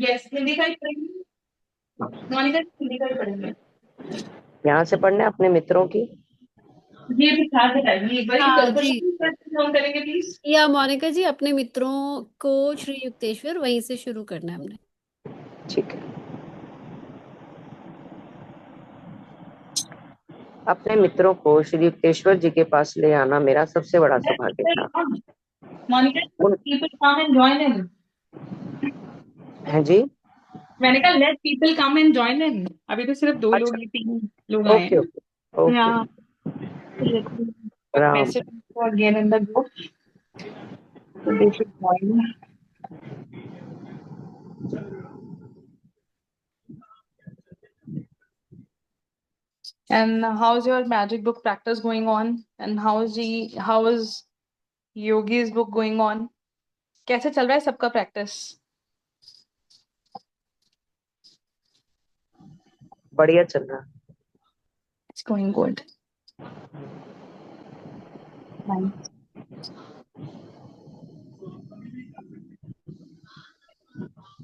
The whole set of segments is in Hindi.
यस, हिंदी का ही पढ़ेंगे। मोनिका हिंदी का ही पढ़ेंगे। यहाँ से पढ़ने अपने मित्रों की। ये भी ध्यान बताइए, वही हाँ जी। फोन करेंगे प्लीज। या मोनिका जी, अपने मित्रों को श्री युक्तेश्वर वहीं से शुरू करना है हमने। ठीक है। अपने मित्रों को श्री युक्तेश्वर जी के पास ले आना मेरा सबसे बड़ा सौभाग्य था। मोनिका, उन people come and join in. हैं जी। मैंने कहा let people come and join in. अभी तो सिर्फ दो लोग अच्छा। ही, तीन लोग आए ओके हैं। Okay. Okay. Yeah. Let me put Ram. message again in the group. So they should join. And how's your magic book practice going on? And how is Yogi's book going on? कैसे चल रहा है सबका practice? बढ़िया चल रहा। It's going good. Nice.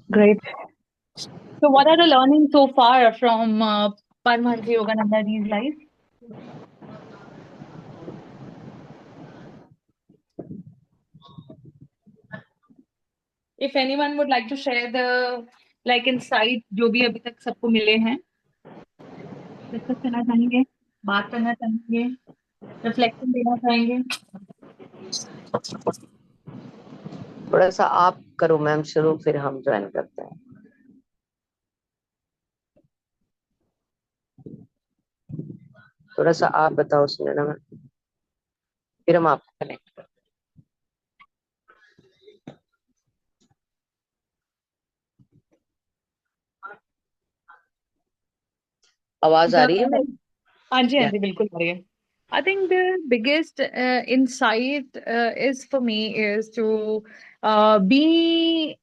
Great. So what are the learnings so far from Paramahansa Yoganandaji's life? If anyone would like to share the like insight जो भी अभी तक सबको मिले हैं, डिस्कस करना चाहेंगे, बात करना चाहेंगे, रिफ्लेक्शन देना चाहेंगे। थोड़ा सा आप करो मैम शुरू, फिर हम ज्वाइन करते हैं। थोड़ा सा आप बताओ सुनैना मैम, फिर हम आपको कनेक्ट करते हैं। आवाज आ रही है The मेरी? हाँ जी, हाँ या जी, बिल्कुल आ रही है। I think the biggest insight is for me is to be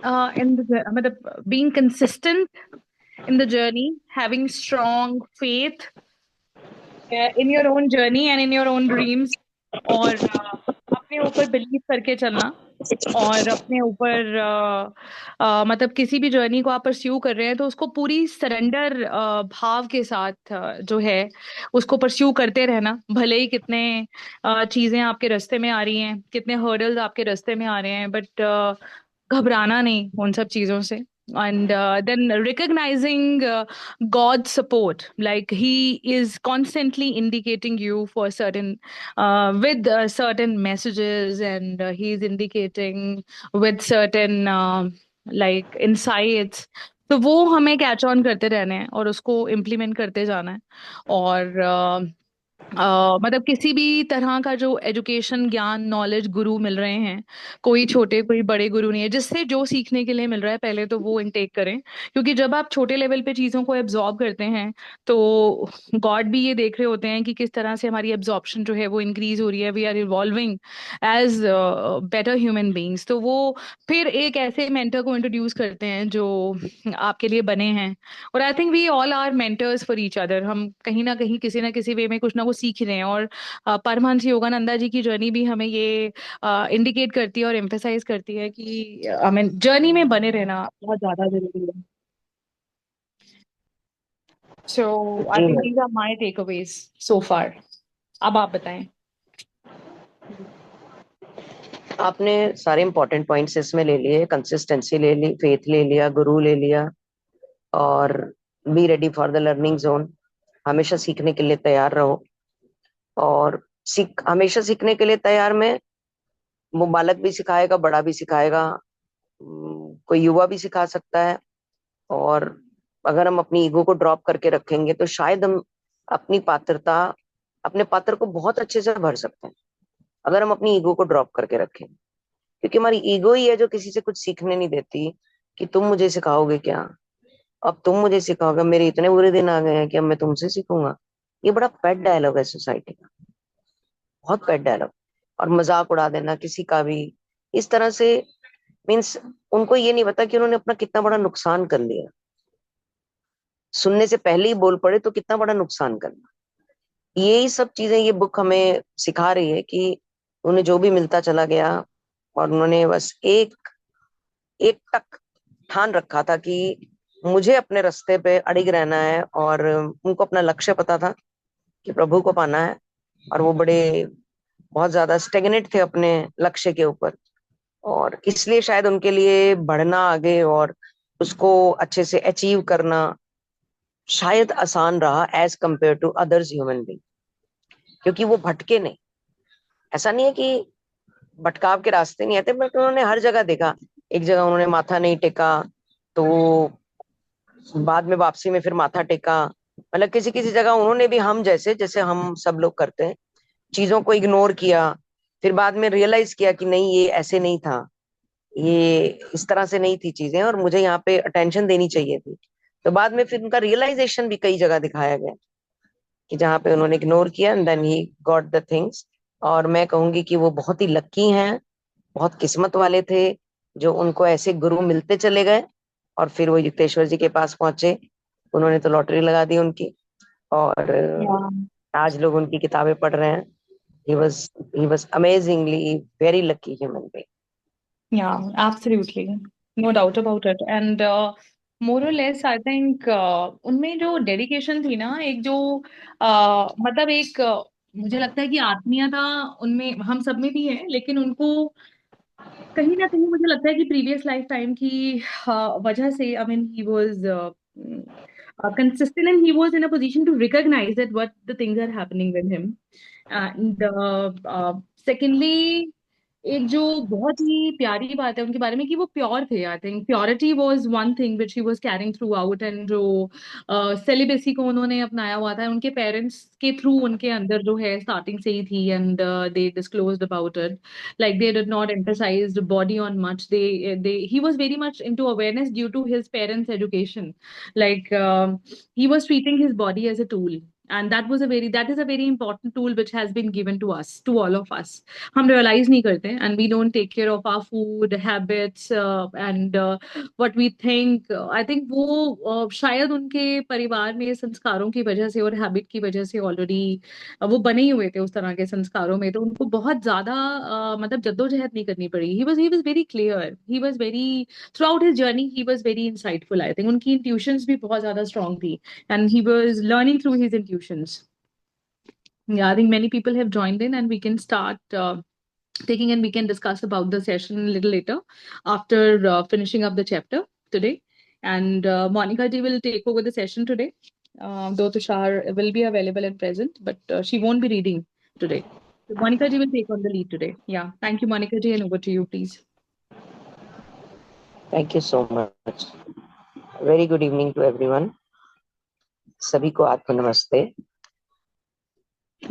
मतलब being consistent in the journey, having strong faith in your own journey and in your own dreams, और अपने ऊपर बिलीव करके चलना, और अपने ऊपर मतलब किसी भी जर्नी को आप परस्यू कर रहे हैं तो उसको पूरी सरेंडर भाव के साथ जो है उसको परस्यू करते रहना, भले ही कितने चीजें आपके रास्ते में आ रही हैं, कितने हर्डल्स आपके रास्ते में आ रहे हैं, बट घबराना नहीं उन सब चीजों से। And then recognizing God's support, like He is constantly indicating you for certain, with certain messages, and He is indicating with certain like insights. तो वो हमें कैच ऑन करते रहने हैं और उसको इम्प्लीमेंट करते जाना है। और मतलब किसी भी तरह का जो एजुकेशन, ज्ञान, नॉलेज गुरु मिल रहे हैं, कोई छोटे कोई बड़े गुरु नहीं है, जिससे जो सीखने के लिए मिल रहा है पहले तो वो इनटेक करें। क्योंकि जब आप छोटे लेवल पे चीज़ों को एब्जॉर्ब करते हैं तो गॉड भी ये देख रहे होते हैं कि किस तरह से हमारी एब्जॉर्प्शन जो है वो इंक्रीज हो रही है, we are evolving as better human beings. तो वो फिर एक ऐसे मेंटर को इंट्रोड्यूस करते हैं जो आपके लिए बने हैं। और I think we all are mentors for each other. हम कहीं ना किसी वे में कुछ ना कुछ सीख रहे हैं, और परमहंस योगानंदा जी की जर्नी भी हमें ये इंडिकेट करती है और एम्फेसाइज करती है कि हमें जर्नी में बने रहना बहुत ज्यादा जरूरी है। सो आई जी think ma'am. These are my takeaways so far. अब आप बताएं। आपने सारे इंपॉर्टेंट पॉइंट्स इसमें ले लिए, कंसिस्टेंसी ले ली, फेथ ले लिया, गुरु ले लिया, और be ready for the learning zone. हमेशा सीखने के लिए तैयार रहो, और हमेशा सीखने के लिए तैयार में वो बालक भी सिखाएगा, बड़ा भी सिखाएगा, कोई युवा भी सिखा सकता है। और अगर हम अपनी ईगो को ड्रॉप करके रखेंगे तो शायद हम अपनी पात्रता, अपने पात्र को बहुत अच्छे से भर सकते हैं, अगर हम अपनी ईगो को ड्रॉप करके रखें। क्योंकि हमारी ईगो ही है जो किसी से कुछ सीखने नहीं देती, कि तुम मुझे सिखाओगे क्या, अब तुम मुझे सिखाओगे, मेरे इतने बुरे दिन आ गए हैं कि अब मैं तुमसे सीखूंगा। ये बड़ा पेट डायलॉग है सोसाइटी का, बहुत पेट डायलॉग। और मजाक उड़ा देना किसी का भी इस तरह से, मीन्स उनको ये नहीं पता कि उन्होंने अपना कितना बड़ा नुकसान कर लिया। सुनने से पहले ही बोल पड़े तो कितना बड़ा नुकसान करना। यही सब चीजें ये बुक हमें सिखा रही है कि उन्हें जो भी मिलता चला गया, और उन्होंने बस एक एक टक ठान रखा था कि मुझे अपने रास्ते पे अड़िग रहना है, और उनको अपना लक्ष्य पता था कि प्रभु को पाना है। और वो बहुत ज्यादा स्टेगनेट थे अपने लक्ष्य के ऊपर, और इसलिए शायद उनके लिए बढ़ना आगे और उसको अच्छे से अचीव करना शायद आसान रहा as compare to others human being, क्योंकि वो भटके नहीं। ऐसा नहीं है कि भटकाव के रास्ते नहीं आते, बट उन्होंने हर जगह देखा। एक जगह उन्होंने माथा नहीं टेका, तो बाद में वापसी में फिर माथा टेका। मतलब किसी किसी जगह उन्होंने भी हम जैसे जैसे हम सब लोग करते हैं, चीजों को इग्नोर किया। फिर बाद में रियलाइज किया कि नहीं, ये ऐसे नहीं था, ये इस तरह से नहीं थी चीजें, और मुझे यहाँ पे अटेंशन देनी चाहिए थी। तो बाद में फिर उनका रियलाइजेशन भी कई जगह दिखाया गया कि जहाँ पे उन्होंने इग्नोर किया, and then he got the things. और मैं कहूंगी कि वो बहुत ही लक्की हैं, बहुत किस्मत वाले थे, जो उनको ऐसे गुरु मिलते चले गए। और फिर वो युक्तेश्वर जी के पास पहुंचे, उन्होंने तो लॉटरी लगा दी उनकी, और Yeah. आज लोग उनकी किताबें पढ़ रहे हैं। ही was amazingly very lucky human being. Yeah, absolutely. No doubt about it. And more or less, I think उनमें जो डेडिकेशन थी ना, एक जो मतलब एक मुझे लगता है कि आत्मीयता उनमें हम सब में भी है, लेकिन उनको कहीं ना कहीं मुझे लगता है कि प्रीवियस लाइफ टाइम की वजह से, I mean he was consistent and he was in a position to recognize that what the things are happening with him. And secondly, एक जो बहुत ही प्यारी बात है उनके बारे में कि वो प्योर थे। I think purity was one thing which he was carrying through out, and जो सेलिबेसी को उन्होंने अपनाया हुआ था उनके पेरेंट्स के थ्रू, उनके अंदर जो है स्टार्टिंग से ही थी। And they disclosed about it, like they did not emphasize the body on much. They he was very much into awareness due to his parents education. Like he was treating his body as a tool, and that is a very important tool which has been given to us, to all of us. हम realize नहीं करते, and we don't take care of our food habits and what we think. I think वो शायद उनके परिवार में संस्कारों की वजह से और हैबिट की वजह से ऑलरेडी वो बने ही हुए थे उस तरह के संस्कारों में, तो उनको बहुत ज्यादा मतलब जद्दोजहद नहीं करनी पड़ी। He was very clear, he was very through out his journey, he was very insightful. I think उनकी इंट्यूशंस भी बहुत ज्यादा स्ट्रांग थी, and he was learning through his intuitions. Yeah, I think many people have joined in, and we can start taking, and we can discuss about the session a little later after finishing up the chapter today. And Monica ji will take over the session today. Though Tushar will be available and present, but she won't be reading today. So Monica ji will take on the lead today. Yeah, thank you, Monica ji, and over to you, please. Thank you so much. Very good evening to everyone. सभी को आत्म नमस्ते।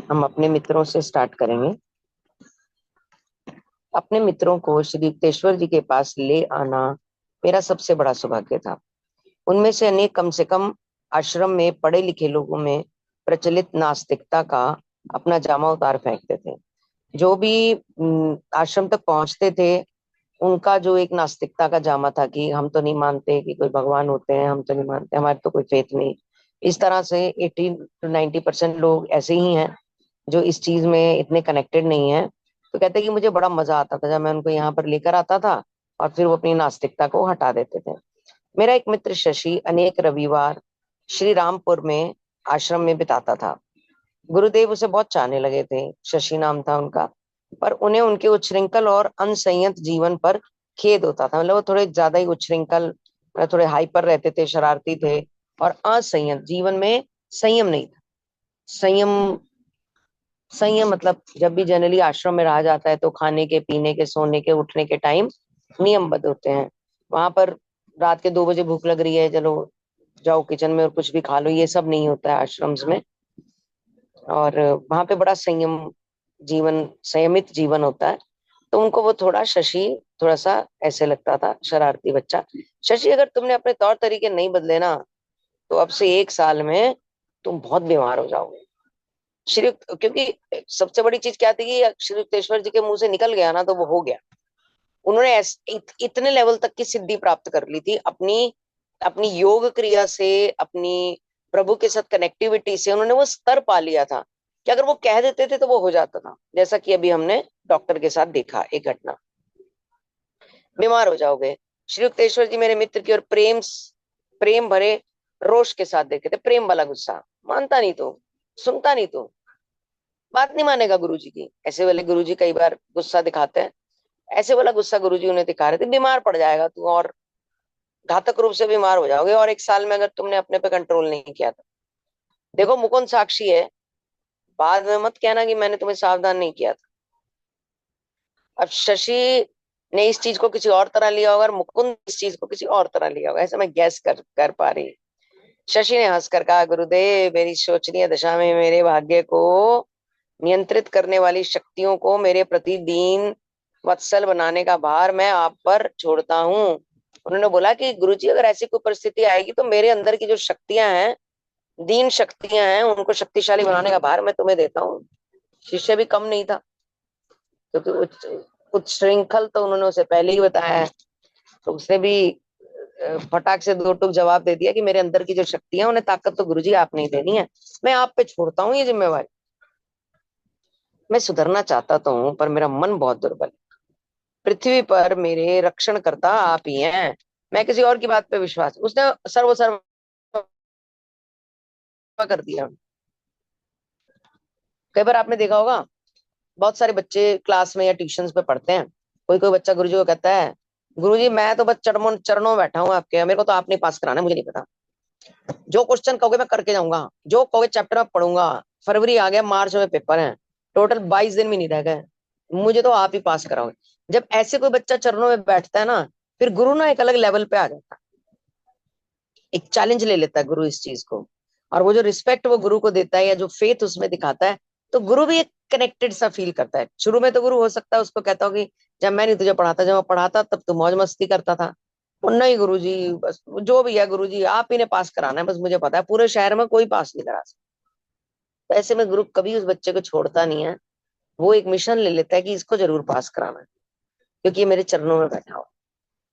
हम अपने मित्रों से स्टार्ट करेंगे। अपने मित्रों को श्री युक्तेश्वर जी के पास ले आना मेरा सबसे बड़ा सौभाग्य था। उनमें से अनेक कम से कम आश्रम में पढ़े लिखे लोगों में प्रचलित नास्तिकता का अपना जामा उतार फेंकते थे। जो भी आश्रम तक पहुंचते थे, उनका जो एक नास्तिकता का जामा था कि हम तो नहीं मानते कि कोई भगवान होते हैं, हम तो नहीं मानते, हमारे तो कोई फेथ नहीं। इस तरह से 80 to 90% लोग ऐसे ही हैं जो इस चीज में इतने कनेक्टेड नहीं है। तो कहते कि मुझे बड़ा मजा आता था जब मैं उनको यहाँ पर लेकर आता था, और फिर वो अपनी नास्तिकता को हटा देते थे। मेरा एक मित्र शशि अनेक रविवार श्री रामपुर में आश्रम में बिताता था। गुरुदेव उसे बहुत चाहने लगे थे, शशि नाम था उनका, पर उन्हें उनके उच्छृंखल और अनसंयत जीवन पर खेद होता था। मतलब वो थोड़े ज्यादा ही उच्छृंखल, थोड़े हाइपर रहते थे, शरारती थे, और असंयत, जीवन में संयम नहीं था। संयम संयम मतलब जब भी जनरली आश्रम में रहा जाता है तो खाने के, पीने के, सोने के, उठने के टाइम नियमबद्ध होते हैं। वहां पर रात के 2 बजे भूख लग रही है, चलो जाओ किचन में और कुछ भी खा लो, ये सब नहीं होता है आश्रम्स में। और वहां पे बड़ा संयमित जीवन होता है। तो उनको वो शशि थोड़ा सा ऐसे लगता था, शरारती बच्चा। शशि, अगर तुमने अपने तौर तरीके नहीं बदले ना, तो अब से 1 साल में तुम बहुत बीमार हो जाओगे। क्योंकि सबसे बड़ी चीज क्या थी कि श्री युक्तेश्वर जी के मुंह से निकल गया ना तो वो हो गया। उन्होंने इतने लेवल तक की सिद्धि प्राप्त कर ली थी अपनी अपनी योग क्रिया से, अपनी प्रभु के साथ कनेक्टिविटी से। उन्होंने वो स्तर पा लिया था कि अगर वो कह देते थे तो वो हो जाता था। जैसा कि अभी हमने डॉक्टर के साथ देखा एक घटना, बीमार हो जाओगे। श्री युक्तेश्वर जी मेरे मित्र की और प्रेम भरे रोष के साथ देखे थे, प्रेम वाला गुस्सा। मानता नहीं तो, सुनता नहीं तो, बात नहीं मानेगा गुरु जी की। ऐसे वाले गुरु जी कई बार गुस्सा दिखाते हैं, ऐसे वाला गुस्सा गुरु जी उन्हें दिखा रहे थे, बीमार पड़ जाएगा तू और घातक रूप से बीमार हो जाओगे, और 1 साल में अगर तुमने अपने पे कंट्रोल नहीं किया तो। देखो मुकुंद साक्षी है, बाद में मत कहना कि मैंने तुम्हें सावधान नहीं किया था। अब शशि ने इस चीज को किसी और तरह लिया होगा और मुकुंद इस चीज को किसी और तरह लिया होगा, ऐसा मैं गैस कर पा रही। शशि ने हंसकर कहा, गुरुदेव मेरी शोचनीय दशा में मेरे भाग्य को नियंत्रित करने वाली शक्तियों को मेरे प्रति दीन वत्सल बनाने का भार मैं आप पर छोड़ता हूँ। उन्होंने बोला कि गुरुजी अगर ऐसी कोई परिस्थिति आएगी तो मेरे अंदर की जो शक्तियां हैं, दीन शक्तियां हैं, उनको शक्तिशाली बनाने का भार मैं तुम्हें देता हूँ। शिष्य भी कम नहीं था, क्योंकि कुछ श्रृंखल तो उन्होंने उसे पहले ही बताया है, तो उसने भी फटाक से 2 टूक जवाब दे दिया कि मेरे अंदर की जो शक्ति है उन्हें ताकत तो गुरुजी आप नहीं देनी है, मैं आप पे छोड़ता हूँ ये जिम्मेवारी। मैं सुधरना चाहता तो हूँ पर मेरा मन बहुत दुर्बल है। पृथ्वी पर मेरे रक्षण करता आप ही हैं, मैं किसी और की बात पे विश्वास। उसने सर्व कर दिया। कई बार आपने देखा होगा, बहुत सारे बच्चे क्लास में या ट्यूशन पे पढ़ते हैं, कोई कोई बच्चा गुरुजी को कहता है, गुरुजी मैं तो बस चरणों में बैठा हूँ आपके, मेरे को तो आप नहीं पास कराना, मुझे नहीं पता, जो क्वेश्चन कहोगे मैं करके जाऊंगा, जो कहोगे चैप्टर में पढ़ूंगा। फरवरी आ गया, मार्च में पेपर है, टोटल 22 दिन भी नहीं रह गए, मुझे तो आप ही पास कराओगे। जब ऐसे कोई बच्चा चरणों में बैठता है ना, फिर गुरु ना एक अलग लेवल पे आ जाता है, एक चैलेंज ले लेता है गुरु इस चीज को। और वो जो रिस्पेक्ट वो गुरु को देता है या जो फेथ उसमें दिखाता है, तो गुरु भी एक कनेक्टेड सा फील करता है। शुरू में तो गुरु हो सकता है उसको कहता हो कि जब मैं नहीं तुझे पढ़ाता, जब मैं पढ़ाता तब तू मौज मस्ती करता था, और नहीं गुरु जी बस जो भी है गुरु जी आप ही ने पास कराना है, बस मुझे पता है पूरे शहर में कोई पास नहीं करा सकता। तो ऐसे में गुरु कभी उस बच्चे को छोड़ता नहीं है, वो एक मिशन ले लेता है कि इसको जरूर पास कराना है, क्योंकि ये मेरे चरणों में बैठा हो।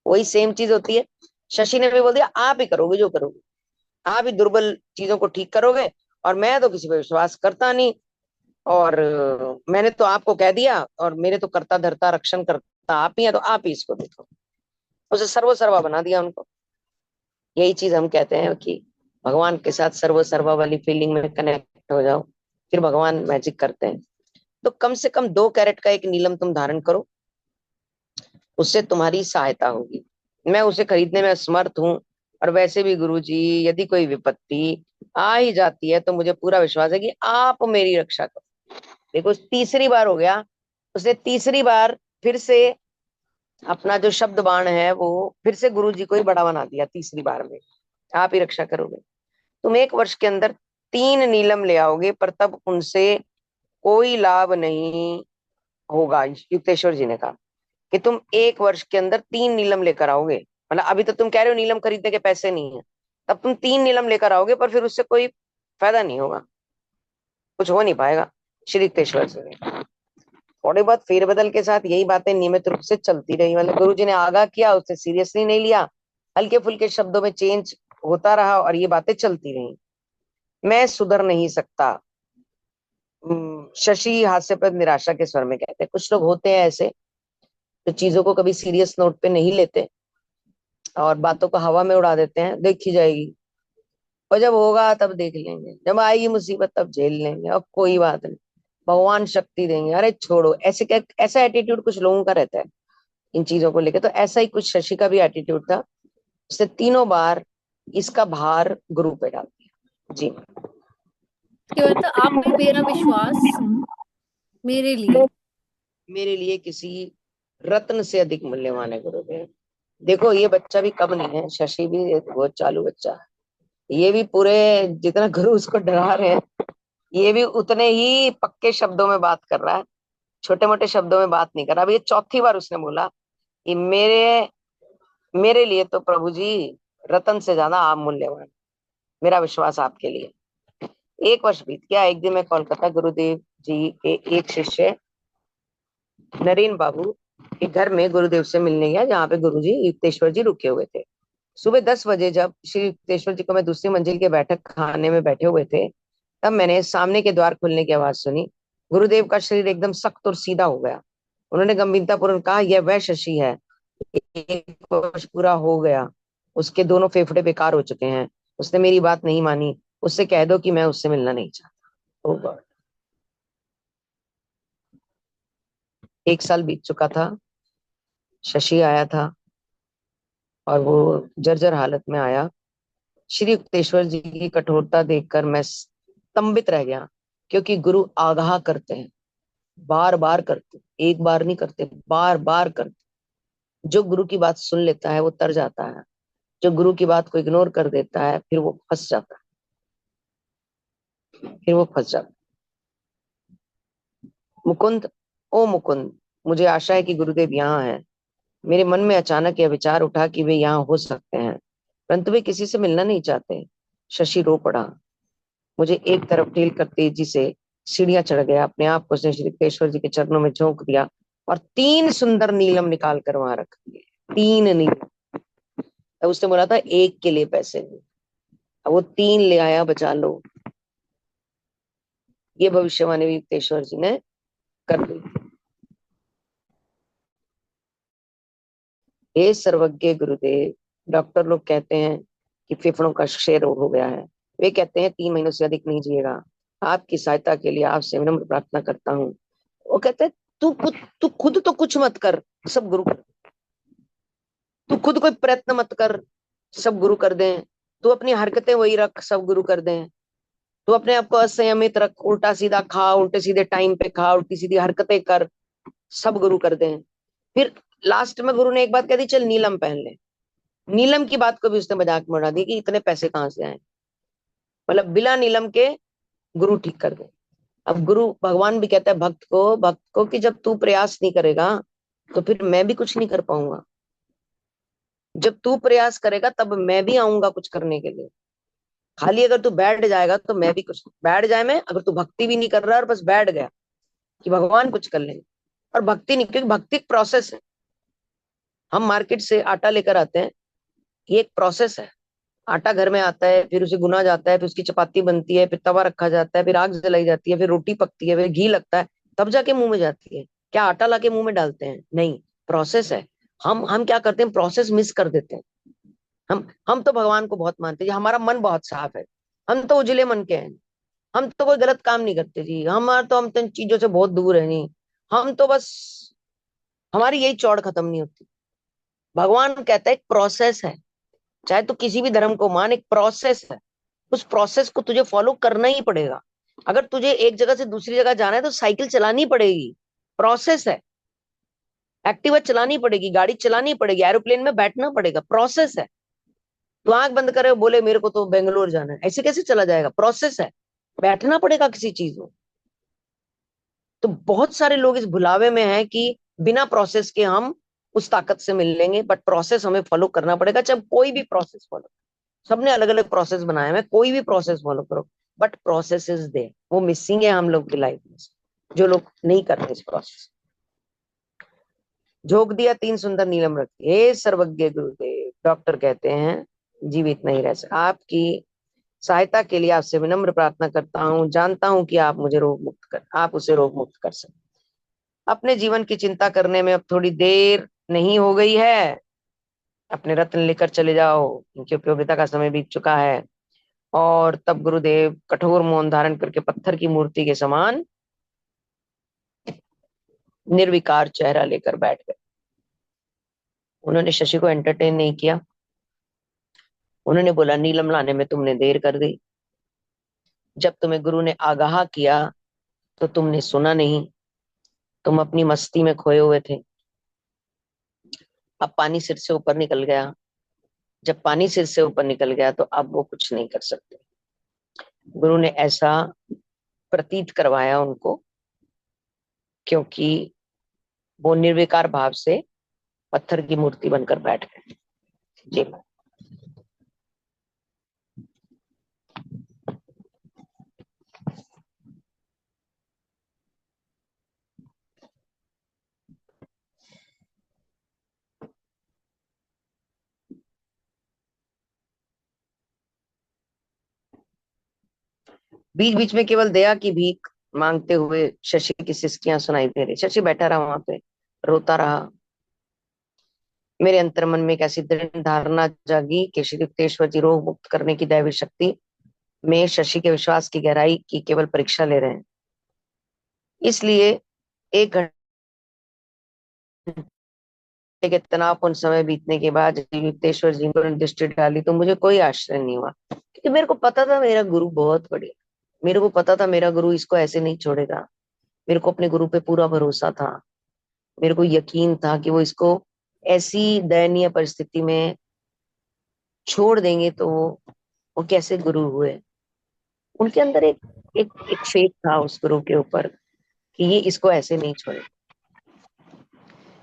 वही सेम चीज होती है, शशि ने भी बोल दिया आप ही करोगे जो करोगे, आप ही दुर्बल चीजों को ठीक करोगे, और मैं तो किसी पे विश्वास करता नहीं, और मैंने तो आपको कह दिया, और मेरे तो करता धरता रक्षण करता आप ही है, तो आप ही इसको देखो। उसे सर्व सर्वा बना दिया उनको। यही चीज हम कहते हैं कि भगवान के साथ सर्व सर्वा वाली फीलिंग में कनेक्ट हो जाओ, फिर भगवान मैजिक करते हैं। तो कम से कम 2 कैरेट का एक नीलम तुम धारण करो, उससे तुम्हारी सहायता होगी। मैं उसे खरीदने में असमर्थ हूँ, और वैसे भी गुरुजी यदि कोई विपत्ति आ ही जाती है तो मुझे पूरा विश्वास है कि आप मेरी रक्षा करो। देखो 3री बार हो गया, उसने 3री बार फिर से अपना जो शब्द बाण है वो फिर से गुरु जी को ही बड़ा बना दिया। 3री बार में आप ही रक्षा करोगे, तुम 1 वर्ष के अंदर 3 नीलम ले आओगे, पर तब उनसे कोई लाभ नहीं होगा। युक्तेश्वर जी ने कहा कि तुम 1 वर्ष के अंदर 3 नीलम लेकर आओगे, मतलब अभी तो तुम कह रहे हो नीलम खरीदने के पैसे नहीं है, तब तुम 3 नीलम लेकर आओगे, पर फिर उससे कोई फायदा नहीं होगा, कुछ हो नहीं पाएगा। श्री युक्तेश्वर जी ने थोड़ी बहुत फेरबदल के साथ यही बातें नियमित रूप से चलती रही, मतलब गुरु जी ने आगाह किया, उससे सीरियसली नहीं लिया, हल्के फुल्के शब्दों में चेंज होता रहा और ये बातें चलती रही। मैं सुधर नहीं सकता, शशि हास्यप्रद निराशा के स्वर में कहते हैं। कुछ लोग होते हैं ऐसे जो चीजों को कभी सीरियस नोट पे नहीं लेते और बातों को हवा में उड़ा देते हैं, देखी जाएगी, और जब होगा तब देख लेंगे, जब आएगी मुसीबत तब झेल लेंगे, और कोई बात नहीं, भगवान शक्ति देंगे, अरे छोड़ो। ऐसे क्या, ऐसा एटीट्यूड कुछ लोगों का रहता है इन चीजों को लेकर, तो ऐसा ही कुछ शशि का भी एटीट्यूड था। उसने 3 बार इसका भार गुरु पे डाल दिया। जी कि मतलब आप पे मेरा विश्वास मेरे लिए मेरे लिए किसी रत्न से अधिक मूल्यवान है गुरुदेव। देखो ये बच्चा भी कम नहीं है, शशि भी एक बहुत चालू बच्चा है, ये भी पूरे जितना गुरु उसको डरा रहे हैं, ये भी उतने ही पक्के शब्दों में बात कर रहा है, छोटे मोटे शब्दों में बात नहीं कर रहा। अब ये 4थी बार उसने बोला कि मेरे मेरे लिए तो प्रभु जी रतन से ज्यादा आप मूल्यवान, मेरा विश्वास आपके लिए। 1 वर्ष बीत गया। एक दिन मैं कोलकाता गुरुदेव जी के एक शिष्य नरेन बाबू के घर में गुरुदेव से मिलने गया, जहाँ पे गुरु जी युक्तेश्वर जी रुके हुए थे। सुबह 10 बजे जब श्री युक्तेश्वर जी को मैं दूसरी मंजिल के बैठक खाने में बैठे हुए थे, तब मैंने सामने के द्वार खुलने की आवाज सुनी। गुरुदेव का शरीर एकदम सख्त और सीधा हो गया। उन्होंने गंभीरता पूर्वक कहा, यह वह शशि है 1 वर्ष पूरा हो गया, उसके दोनों फेफड़े बेकार हो चुके हैं, उसने मेरी बात नहीं मानी, उससे कह दो कि मैं उससे मिलना नहीं चाहता। ओ गॉड। 1 साल बीत चुका था, शशि आया था और वो जर्जर हालत में आया। श्री युक्तेश्वर जी की कठोरता देखकर मैं स्तंभित रह गया, क्योंकि गुरु आगाह करते हैं, बार बार करते, एक बार नहीं करते, बार बार करते। जो गुरु की बात सुन लेता है वो तर जाता है, जो गुरु की बात को इग्नोर कर देता है फिर वो फंस जाता है, फिर वो फंस जाता है। मुकुंद, ओ मुकुंद, मुझे आशा है कि गुरुदेव यहाँ है। मेरे मन में अचानक यह विचार उठा कि वे यहाँ हो सकते हैं, परंतु वे किसी से मिलना नहीं चाहते। शशि रो पड़ा। मुझे एक तरफ ढील कर तेजी से सीढ़ियां चढ़ गया। अपने आप को उसने श्री केशवर जी के चरणों में झोंक दिया और 3 सुंदर नीलम निकाल कर वहां रख दिए। 3 नीलम। अब उसने बोला था 1 के लिए पैसे नहीं, अब वो 3 ले आया, बचा लो। ये भविष्यवाणी भी युक्तेश्वर जी ने कर दी। हे सर्वज्ञ गुरुदेव, डॉक्टर लोग कहते हैं कि फेफड़ों का क्षय रोग हो गया है। वे कहते हैं 3 महीनों से अधिक नहीं जिएगा। आपकी सहायता के लिए आपसे विनम्र प्रार्थना करता हूँ। वो कहते हैं तू खुद तो कुछ मत कर, सब गुरु कर। तू खुद कोई प्रयत्न मत कर, सब गुरु कर दें। तू अपनी हरकतें वही रख, सब गुरु कर दें। तू अपने आप को असंयमित रख, उल्टा सीधा खा, उल्टे सीधे टाइम पे खा, उल्टी सीधी हरकतें कर, सब गुरु कर दें। फिर लास्ट में गुरु ने एक बात कह दी, चल नीलम पहन ले। नीलम की बात को भी उसने मजाक में उड़ा दी कि इतने पैसे कहाँ से आए, मतलब बिना नीलम के गुरु ठीक कर दे। अब गुरु भगवान भी कहता है भक्त को कि जब तू प्रयास नहीं करेगा तो फिर मैं भी कुछ नहीं कर पाऊंगा। जब तू प्रयास करेगा तब मैं भी आऊंगा कुछ करने के लिए। खाली अगर तू बैठ जाएगा तो मैं भी कुछ बैठ जाए। मैं अगर तू भक्ति भी नहीं कर रहा और बस बैठ गया कि भगवान कुछ कर लेंगे, और भक्ति नहीं, क्योंकि भक्ति एक प्रोसेस है। हम मार्केट से आटा लेकर आते हैं, ये एक प्रोसेस है। आटा घर में आता है, फिर उसे गुना जाता है, फिर उसकी चपाती बनती है, फिर तवा रखा जाता है, फिर आग जलाई जाती है, फिर रोटी पकती है, फिर घी लगता है, तब जाके मुंह में जाती है। क्या आटा लाके मुंह में डालते हैं? नहीं, प्रोसेस है। हम क्या करते हैं, प्रोसेस मिस कर देते हैं। हम तो भगवान को बहुत मानते हैं, हमारा मन बहुत साफ है, हम तो उजले मन के हैं, हम तो कोई गलत काम नहीं करते जी। हम तो इन चीजों से बहुत दूर है नहीं। हम तो बस, हमारी यही चौड़ खत्म नहीं होती। भगवान कहता है एक प्रोसेस है। चाहे तो किसी भी धर्म को मान, एक प्रोसेस है। उस प्रोसेस को तुझे फॉलो करना ही पड़ेगा। अगर तुझे एक जगह से दूसरी जगह जाना है तो साइकिल चलानी पड़ेगी, प्रोसेस है। एक्टिवा चलानी पड़ेगी, गाड़ी चलानी पड़ेगी, एरोप्लेन में बैठना पड़ेगा, प्रोसेस है। तो आंख बंद करे बोले मेरे को तो बेंगलोर जाना है, ऐसे कैसे चला जाएगा? प्रोसेस है, बैठना पड़ेगा किसी चीज में। तो बहुत सारे लोग इस भुलावे में हैं कि बिना प्रोसेस के हम उस ताकत से मिल लेंगे, बट प्रोसेस हमें फॉलो करना पड़ेगा। चाहे कोई भी प्रोसेस फॉलो, सबने अलग अलग प्रोसेस बनाए हैं, कोई भी प्रोसेस फॉलो करो, बट प्रोसेस इज देयर। वो मिसिंग है हम लोग की लाइफ में, जो लोग नहीं करते इस प्रोसेस। झोंक दिया 3 सुंदर नीलम रख दिए। हे सर्वज्ञ गुरुदेव, डॉक्टर कहते हैं जीवित नहीं रह सकता। आपकी सहायता के लिए आपसे विनम्र प्रार्थना करता हूँ। जानता हूँ कि आप उसे रोग मुक्त कर सकते। अपने जीवन की चिंता करने में अब थोड़ी देर नहीं हो गई है। अपने रत्न लेकर चले जाओ, इनकी उपयोगिता का समय बीत चुका है। और तब गुरुदेव कठोर मौन धारण करके पत्थर की मूर्ति के समान निर्विकार चेहरा लेकर बैठ गए। उन्होंने शशि को एंटरटेन नहीं किया। उन्होंने बोला नीलम लाने में तुमने देर कर दी। जब तुम्हें गुरु ने आगाह किया तो तुमने सुना नहीं, तुम अपनी मस्ती में खोए हुए थे। अब पानी सिर से ऊपर निकल गया। जब पानी सिर से ऊपर निकल गया तो अब वो कुछ नहीं कर सकते। गुरु ने ऐसा प्रतीत करवाया उनको, क्योंकि वो निर्विकार भाव से पत्थर की मूर्ति बनकर बैठ गए। जी। बीच बीच में केवल दया की भीख मांगते हुए शशि की सिसकियां सुनाई दे रही। शशि बैठा रहा वहां पे, रोता रहा। मेरे अंतर्मन में एक ऐसी दृढ़ धारणा जागी कि श्री युक्तेश्वर जी रोग मुक्त करने की दैवी शक्ति में शशि के विश्वास की गहराई की केवल परीक्षा ले रहे हैं। इसलिए एक घंटे के तनावपूर्ण समय बीतने के बाद जब युक्तेश्वर जी ने दृष्टि डाली तो मुझे कोई आश्चर्य नहीं हुआ, क्योंकि मेरे को पता था मेरा गुरु बहुत बढ़िया। मेरे को पता था मेरा गुरु इसको ऐसे नहीं छोड़ेगा। मेरे को अपने गुरु पे पूरा भरोसा था। मेरे को यकीन था कि वो इसको ऐसी दयनीय परिस्थिति में छोड़ देंगे तो वो कैसे गुरु हुए। उनके अंदर एक फेथ था उस गुरु के ऊपर कि ये इसको ऐसे नहीं छोड़े।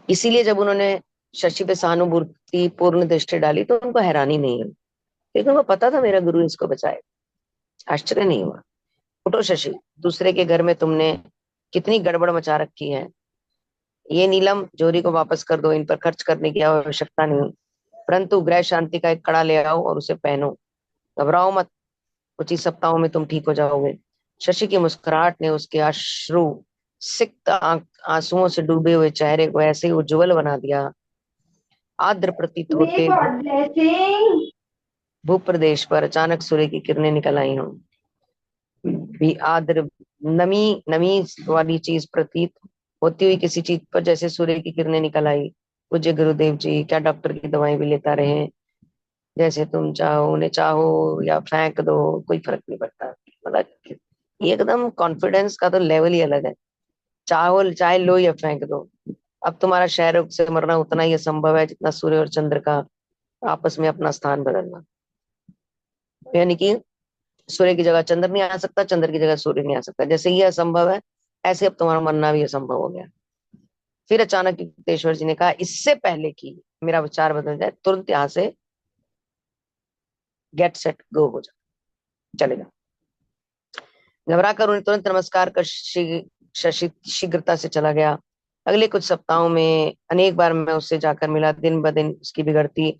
इसीलिए जब उन्होंने शशि पे सहानुभूति पूर्ण दृष्टि डाली तो उनको हैरानी नहीं हुई, क्योंकि उनको पता था मेरा गुरु इसको बचाए। आश्चर्य नहीं हुआ। उठो शशि, दूसरे के घर में तुमने कितनी गड़बड़ मचा रखी है। ये नीलम जोरी को वापस कर दो, इन पर खर्च करने की आवश्यकता नहीं, परंतु गृह शांति का एक कड़ा ले आओ और उसे पहनो। घबराओ मत, कुछ ही सप्ताहों में तुम ठीक हो जाओगे। शशि की मुस्कुराहट ने उसके अश्रु सिक्त आंसुओं से डूबे हुए चेहरे को ऐसे ही उज्जवल बना दिया। आर्द्र प्रतीत होते भूप्रदेश पर अचानक सूर्य की किरणें निकल आई हों। भी आर्द्र नमी नमी वाली चीज प्रतीत होती हुई किसी चीज पर जैसे सूर्य की किरणें निकल आई। पूज्य गुरुदेव जी, क्या डॉक्टर की दवाई भी लेता रहे? जैसे तुम चाहो, उन्हें चाहो या फेंक दो, कोई फर्क नहीं पड़ता। मतलब ये एकदम कॉन्फिडेंस का तो लेवल ही अलग है। चाहो चाहे लो या फेंक दो। अब तुम्हारा क्षय रोग से मरना उतना ही असंभव है जितना सूर्य और चंद्र का आपस में अपना स्थान बदलना। यानी कि सूर्य की जगह चंद्र नहीं आ सकता, चंद्र की जगह सूर्य नहीं आ सकता। जैसे ये असंभव है, ऐसे अब तुम्हारा मरना भी असंभव हो गया। फिर अचानक युक्तेश्वर जी ने कहा, इससे पहले कि मेरा विचार बदल जाए, तुरंत यहाँ से गेट सेट गो हो जा, चलेगा। घबरा कर उन्हें तुरंत नमस्कार कर शशि शीघ्रता से चला गया। अगले कुछ सप्ताहों में अनेक बार मैं उससे जाकर मिला। दिन ब दिन उसकी बिगड़ती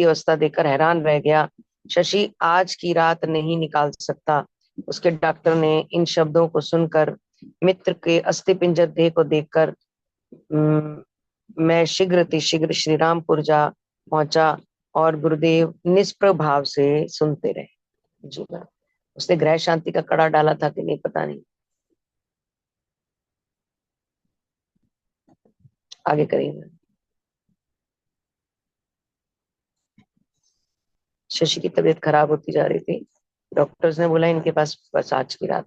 अवस्था देखकर हैरान रह गया। शशि आज की रात नहीं निकाल सकता। उसके डॉक्टर ने इन शब्दों को सुनकर, मित्र के अस्थिपिंजर देह को देखकर मैं शीघ्र श्रीरामपुर जा पहुंचा और गुरुदेव निष्प्रभाव से सुनते रहे। जी हाँ, उसने गृह शांति का कड़ा डाला था कि नहीं पता नहीं। आगे करिए। शशि की तबीयत खराब होती जा रही थी। डॉक्टर्स ने बोला इनके पास बस आज की रात।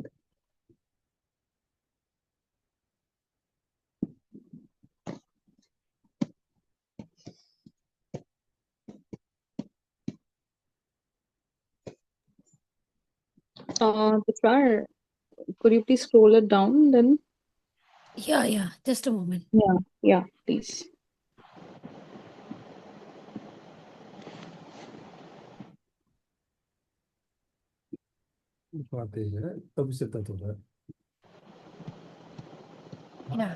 Tushar, could you please scroll it down then? Yeah, just a moment. Yeah, please. बातें है तब से तक हो रहा है। Yeah.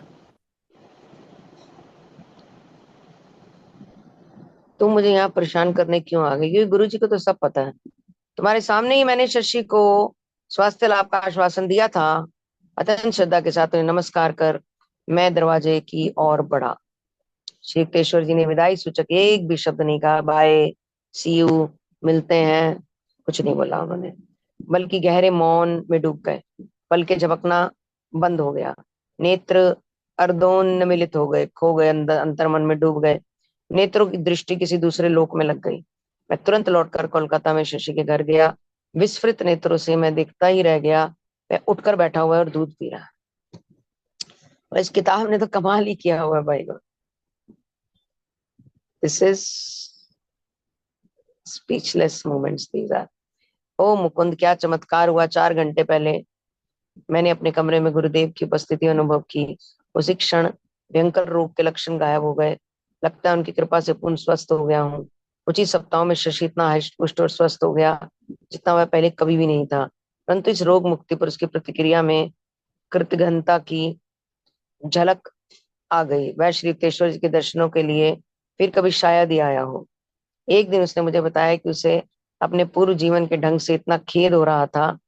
तुम मुझे यहाँ परेशान करने क्यों आ गई? क्योंकि गुरु जी को तो सब पता है। तुम्हारे सामने ही मैंने शशि को स्वास्थ्य लाभ का आश्वासन दिया था। अत्यंत श्रद्धा के साथ उन्हें नमस्कार कर मैं दरवाजे की ओर बढ़ा। श्री युक्तेश्वर जी ने विदाई सूचक एक भी शब्द नहीं कहा। बाय, सी यू, मिलते हैं, कुछ नहीं बोला उन्होंने, बल्कि गहरे मौन में डूब गए। पलके झपकना बंद हो गया। नेत्र अर्धोन्मिलित हो गए, खो गए, अंतर्मन में डूब गए। नेत्रों की दृष्टि किसी दूसरे लोक में लग गई। मैं तुरंत लौटकर कोलकाता में शशि के घर गया। विस्फृत नेत्रों से मैं देखता ही रह गया। मैं उठकर बैठा हुआ है और दूध पी रहा है। इस किताब ने तो कमाल ही किया हुआ है भाई। This is speechless moments these are. ओ मुकुंद, क्या चमत्कार हुआ! 4 घंटे पहले मैंने अपने कमरे में गुरुदेव की उपस्थिति अनुभव की। उसी क्षण भयंकर रोग के लक्षण गायब हो गए। लगता है उनकी कृपा से पूर्ण स्वस्थ हो गया हूँ। कुछ ही सप्ताहों में शशि इतना हष्ट पुष्ट और स्वस्थ हो गया जितना वह पहले कभी भी नहीं था। परंतु इस रोग मुक्ति पर उसकी प्रतिक्रिया में कृतघ्नता की झलक आ गई। वह श्री युक्तेश्वर जी के दर्शनों के लिए फिर कभी शायद ही आया हो। एक दिन उसने मुझे बताया कि उसे अपने पूर्व जीवन के ढंग से इतना खेद हो रहा था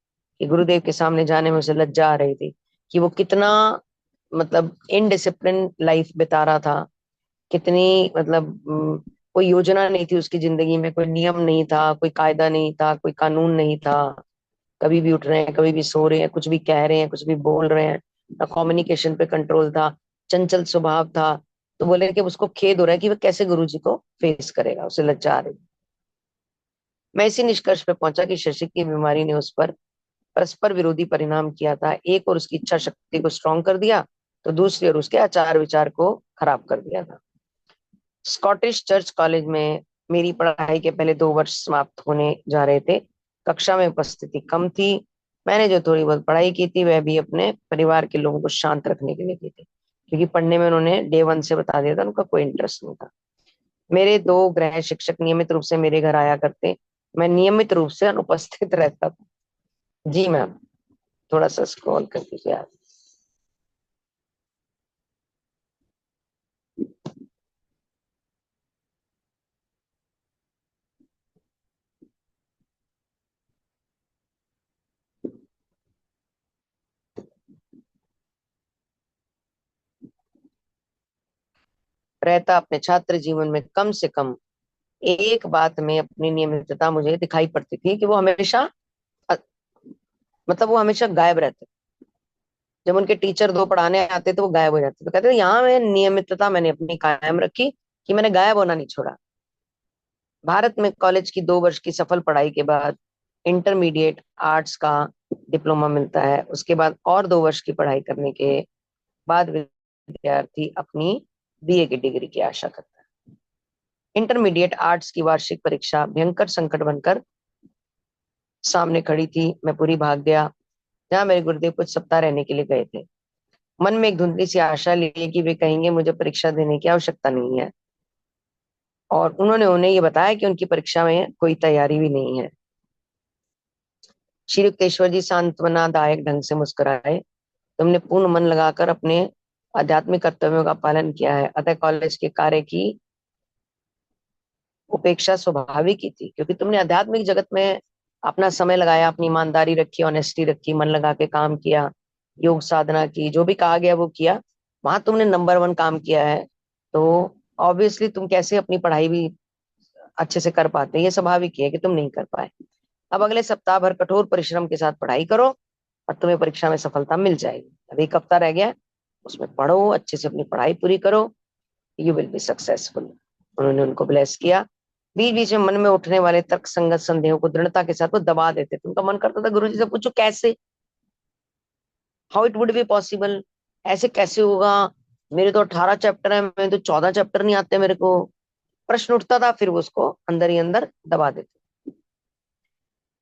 कि गुरुदेव के सामने जाने में उसे लज्जा आ रही थी कि वो कितना मतलब इनडिसिप्लिन लाइफ बिता रहा था, कितनी मतलब कोई योजना नहीं थी उसकी जिंदगी में, कोई नियम नहीं था, कोई कायदा नहीं था, कोई कानून नहीं था। कभी भी उठ रहे हैं, कभी भी सो रहे हैं, कुछ भी कह रहे हैं, कुछ भी बोल रहे हैं, ना कम्युनिकेशन पे कंट्रोल था, चंचल स्वभाव था। तो बोले कि उसको खेद हो रहा है कि वह कैसे गुरु जी को फेस करेगा, उसे लज्जा आ रही। मैं इसी निष्कर्ष पे पहुंचा कि शशि की बीमारी ने उस पर परस्पर विरोधी परिणाम किया था। एक और उसकी इच्छा शक्ति को स्ट्रांग कर दिया, तो दूसरी ओर उसके आचार विचार को खराब कर दिया था। स्कॉटिश चर्च कॉलेज में मेरी पढ़ाई के पहले 2 वर्ष समाप्त होने जा रहे थे। कक्षा में उपस्थिति कम थी। मैंने जो थोड़ी बहुत पढ़ाई की थी वह भी अपने परिवार के लोगों को शांत रखने के लिए की थी, क्योंकि पढ़ने में उन्होंने डे 1 से बता दिया था, उनका कोई इंटरेस्ट नहीं था। मेरे 2 गृह शिक्षक नियमित रूप से मेरे घर आया करते। मैं नियमित रूप से अनुपस्थित रहता था। जी मैम, थोड़ा सा स्क्रॉल कर दीजिए आप। रहता अपने छात्र जीवन में कम से कम एक बात में अपनी नियमितता मुझे दिखाई पड़ती थी कि वो हमेशा अ- मतलब वो हमेशा गायब रहते। जब उनके टीचर 2 पढ़ाने आते तो वो गायब हो जाते, तो कहते थे यहाँ मैं नियमितता मैंने अपनी कायम रखी कि मैंने गायब होना नहीं छोड़ा। भारत में कॉलेज की 2 वर्ष की सफल पढ़ाई के बाद इंटरमीडिएट आर्ट्स का डिप्लोमा मिलता है। उसके बाद और 2 वर्ष की पढ़ाई करने के बाद विद्यार्थी अपनी बीए की डिग्री की आशा करता है। इंटरमीडिएट आर्ट्स की वार्षिक परीक्षा भयंकर संकट बनकर सामने खड़ी थी। मैं पूरी भाग गया जहाँ मेरे गुरुदेव कुछ सप्ताह रहने के लिए गए थे। मन में एक धुंधली सी आशा ली कि वे कहेंगे मुझे परीक्षा देने की आवश्यकता नहीं है, और उन्होंने उन्हें ये बताया कि उनकी परीक्षा में कोई तैयारी भी नहीं है। श्री युक्तेश्वर जी सांत्वनादायक ढंग से मुस्कुराए। तुमने पूर्ण मन लगाकर अपने आध्यात्मिक कर्तव्यों का पालन किया है, अतः कॉलेज के कार्य की उपेक्षा स्वाभाविक ही थी, क्योंकि तुमने आध्यात्मिक जगत में अपना समय लगाया, अपनी ईमानदारी रखी, ऑनेस्टी रखी, मन लगा के काम किया, योग साधना की, जो भी कहा गया वो किया। वहां तुमने नंबर 1 काम किया है। तो ऑब्वियसली तुम कैसे अपनी पढ़ाई भी अच्छे से कर पाते हैं, ये स्वाभाविक है कि तुम नहीं कर पाए। अब अगले सप्ताह भर कठोर परिश्रम के साथ पढ़ाई करो और तुम्हें परीक्षा में सफलता मिल जाएगी। अब एक हफ्ता रह गया है, उसमें पढ़ो, अच्छे से अपनी पढ़ाई पूरी करो, यू विल बी सक्सेसफुल। उन्होंने उनको ब्लेस किया। बीच बीच में मन में उठने वाले तर्क संगत संदेहों को दृढ़ता के साथ वो दबा देते थे। उनका मन करता था गुरु जी से पूछो कैसे, how it would be possible, ऐसे कैसे होगा, मेरे तो 18 चैप्टर है, मैं तो 14 चैप्टर नहीं आते मेरे को। प्रश्न उठता था, फिर वो उसको अंदर ही अंदर दबा देते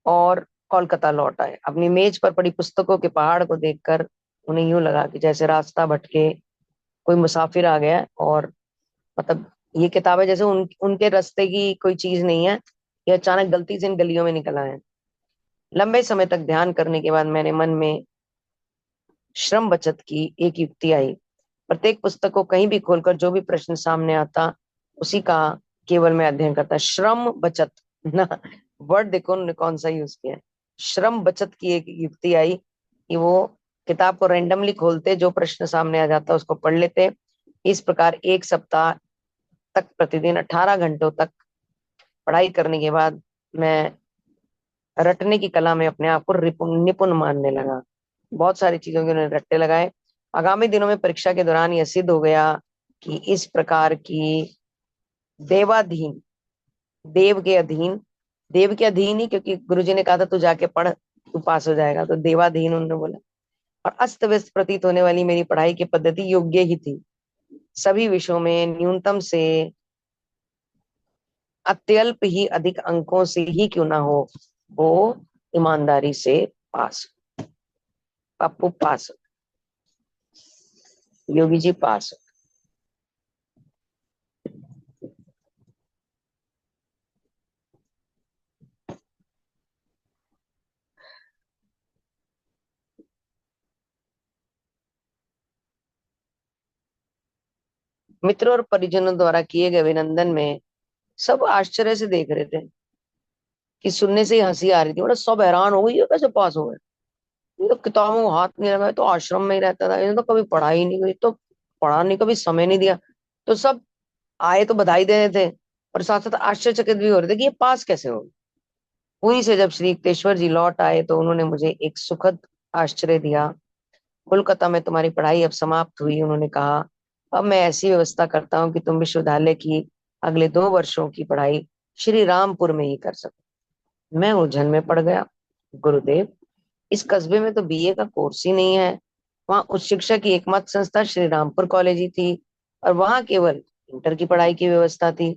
और कोलकाता लौट आए। अपनी मेज पर पड़ी पुस्तकों के पहाड़ को देखकर उन्हें यूं लगा कि जैसे रास्ता भटके कोई मुसाफिर आ गया, और मतलब ये किताबें जैसे उनके रास्ते की कोई चीज नहीं है, ये अचानक गलती से इन गलियों में निकल आए। लंबे समय तक ध्यान करने के बाद मेरे मन में श्रम बचत की एक युक्ति आई। प्रत्येक पुस्तक को कहीं भी खोलकर जो भी प्रश्न सामने आता उसी का केवल मैं अध्ययन करता। श्रम बचत ना, वर्ड देखो उन्होंने कौन सा यूज किया है। श्रम बचत की एक युक्ति आई कि वो किताब को रेंडमली खोलते, जो प्रश्न सामने आ जाता उसको पढ़ लेते। इस प्रकार एक सप्ताह तक प्रतिदिन 18 घंटों तक पढ़ाई करने के बाद मैं रटने की कला में अपने आप को निपुण मानने लगा। बहुत सारी चीजों के उन्होंने रट्टे लगाए। आगामी दिनों में परीक्षा के दौरान यह सिद्ध हो गया कि इस प्रकार की देवाधीन, देव के अधीन, देव के अधीन ही, क्योंकि गुरुजी ने कहा था तू जाके पढ़, तू पास हो जाएगा, तो देवाधीन उन्होंने बोला। और अस्त व्यस्त प्रतीत होने वाली मेरी पढ़ाई की पद्धति योग्य ही थी। सभी विषयों में न्यूनतम से अत्यल्प ही अधिक अंकों से ही क्यों ना हो, वो ईमानदारी से पास। पप्पू पास, योगी जी पास। मित्रों और परिजनों द्वारा किए गए अभिनंदन में सब आश्चर्य से देख रहे थे कि सुनने से ही हंसी आ रही थी। मतलब सब हैरान हो गई, ये कैसे पास हो गए। ये तो किताबों को हाथ नहीं लगाया, तो आश्रम में ही रहता था, इन्हें तो कभी पढ़ाई नहीं की, तो पढ़ाने का भी समय नहीं दिया। तो सब आए तो बधाई दे रहे थे, और साथ साथ आश्चर्यचकित भी हो रहे थे कि ये पास कैसे हो। पुरी से जब श्री युक्तेश्वर जी लौट आए तो उन्होंने मुझे एक सुखद आश्चर्य दिया। कोलकाता में तुम्हारी पढ़ाई अब समाप्त हुई, उन्होंने कहा। अब मैं ऐसी व्यवस्था करता हूँ कि तुम विश्वविद्यालय की अगले 2 वर्षों की पढ़ाई श्री रामपुर में ही कर सको। मैं उलझन में पड़ गया। गुरुदेव, इस कस्बे में तो बीए का कोर्स ही नहीं है। वहाँ उच्च शिक्षा की एकमात्र संस्था श्री रामपुर कॉलेज ही थी, और वहाँ केवल इंटर की पढ़ाई की व्यवस्था थी।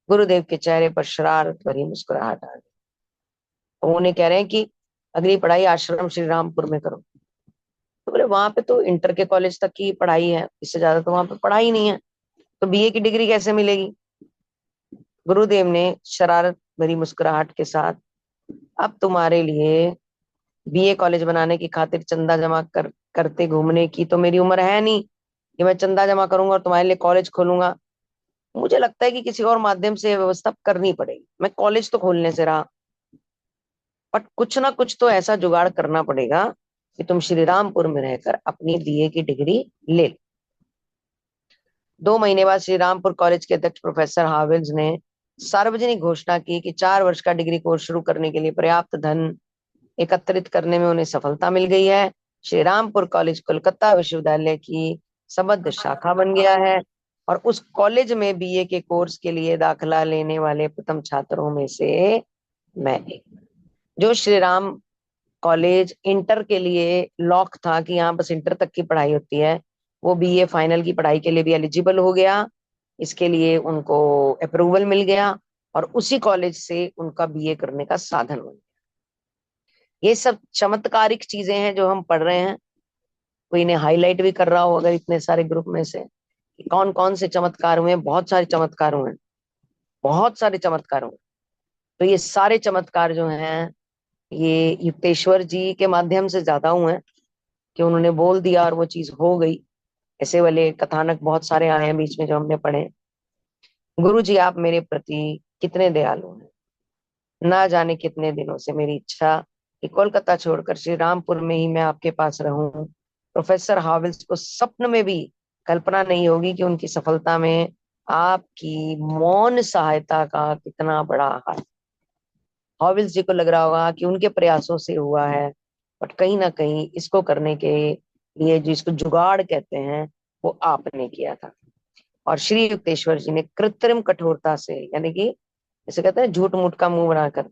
गुरुदेव के चेहरे पर शरारत भरी मुस्कुराहट आ गई। वो उन्हें कह रहे हैं कि अगली पढ़ाई आश्रम श्री रामपुर में करो। तो बोले वहां पे तो इंटर के कॉलेज तक की पढ़ाई है, इससे ज्यादा तो वहां पे पढ़ाई नहीं है, तो बीए की डिग्री कैसे मिलेगी। गुरुदेव ने शरारत भरी मुस्कुराहट के साथ, अब तुम्हारे लिए बीए कॉलेज बनाने की खातिर चंदा जमा करते घूमने की तो मेरी उम्र है नहीं कि मैं चंदा जमा करूंगा और तुम्हारे लिए कॉलेज खोलूंगा। मुझे लगता है कि किसी और माध्यम से यह व्यवस्था करनी पड़ेगी। मैं कॉलेज तो खोलने से रहा, बट कुछ ना कुछ तो ऐसा जुगाड़ करना पड़ेगा कि तुम श्री रामपुर में रहकर अपनी बीए की डिग्री ले लो। 2 महीने बाद श्री रामपुर कॉलेज के अध्यक्ष प्रोफेसर हावेल्स ने सार्वजनिक घोषणा की कि 4 वर्ष का डिग्री कोर्स शुरू करने के लिए पर्याप्त धन एकत्रित करने में उन्हें सफलता मिल गई है। श्री रामपुर कॉलेज कोलकाता विश्वविद्यालय की सबद्ध शाखा बन गया है, और उस कॉलेज में बीए के कोर्स के लिए दाखिला लेने वाले प्रथम छात्रों में से मैं एक। जो श्री राम कॉलेज इंटर के लिए लॉक था कि यहाँ बस इंटर तक की पढ़ाई होती है, वो बीए फाइनल की पढ़ाई के लिए भी एलिजिबल हो गया। इसके लिए उनको अप्रूवल मिल गया, और उसी कॉलेज से उनका बीए करने का साधन बन गया। ये सब चमत्कारिक चीजें हैं जो हम पढ़ रहे हैं। कोई इन्हें हाईलाइट भी कर रहा हो अगर इतने सारे ग्रुप में से कि कौन कौन से चमत्कार हुए हैं। बहुत सारे चमत्कार हुए हैं, बहुत सारे चमत्कार हुए। तो ये सारे चमत्कार जो हैं, ये युक्तेश्वर जी के माध्यम से ज्यादा हुए हैं कि उन्होंने बोल दिया और वो चीज हो गई। ऐसे वाले कथानक बहुत सारे आए हैं बीच में जो हमने पढ़े। गुरु जी, आप मेरे प्रति कितने दयालु हैं। ना जाने कितने दिनों से मेरी इच्छा कि कोलकाता छोड़कर श्री रामपुर में ही मैं आपके पास रहूं। प्रोफेसर हावेल्स को स्वप्न में भी कल्पना नहीं होगी कि उनकी सफलता में आपकी मौन सहायता का कितना बड़ा हाथ। हावेल्स जी को लग रहा होगा कि उनके प्रयासों से हुआ है, बट कहीं ना कहीं इसको करने के लिए जिसको जुगाड़ कहते हैं वो आपने किया था। और श्री युक्तेश्वर जी ने कृत्रिम कठोरता से, यानी कि जैसे कहते हैं झूठ मूठ का मुंह बनाकर,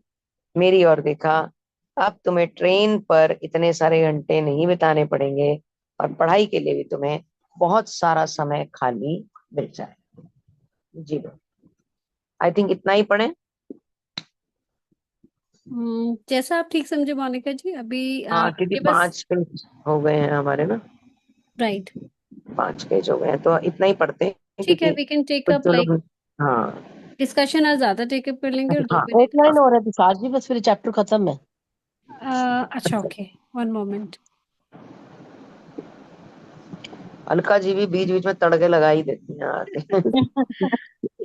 मेरी ओर देखा। अब तुम्हें ट्रेन पर इतने सारे घंटे नहीं बिताने पड़ेंगे, और पढ़ाई के लिए भी तुम्हें बहुत सारा समय खाली मिल जाए। जी आई थिंक इतना ही पढ़े। जैसा आप ठीक समझे मोनिका जी। अभी हाँ, क्योंकि आपके पास 5 पेज हो गए हैं हमारे ना, राइट। 5 पेज हो गए हैं, तो इतना ही पढ़ते हैं ठीक है, क्योंकि वी कैन टेक कुछ अप जो लाइक लोग। हाँ। डिस्कशन आज ज्यादा टेकअप कर लेंगे और दो हाँ। मिनट एक लाइन और है तुषार जी, बस फिर चैप्टर खत्म है। अच्छा okay, one moment. Alka ji भी बीच बीच में तड़के लगा ही देती हैं आके।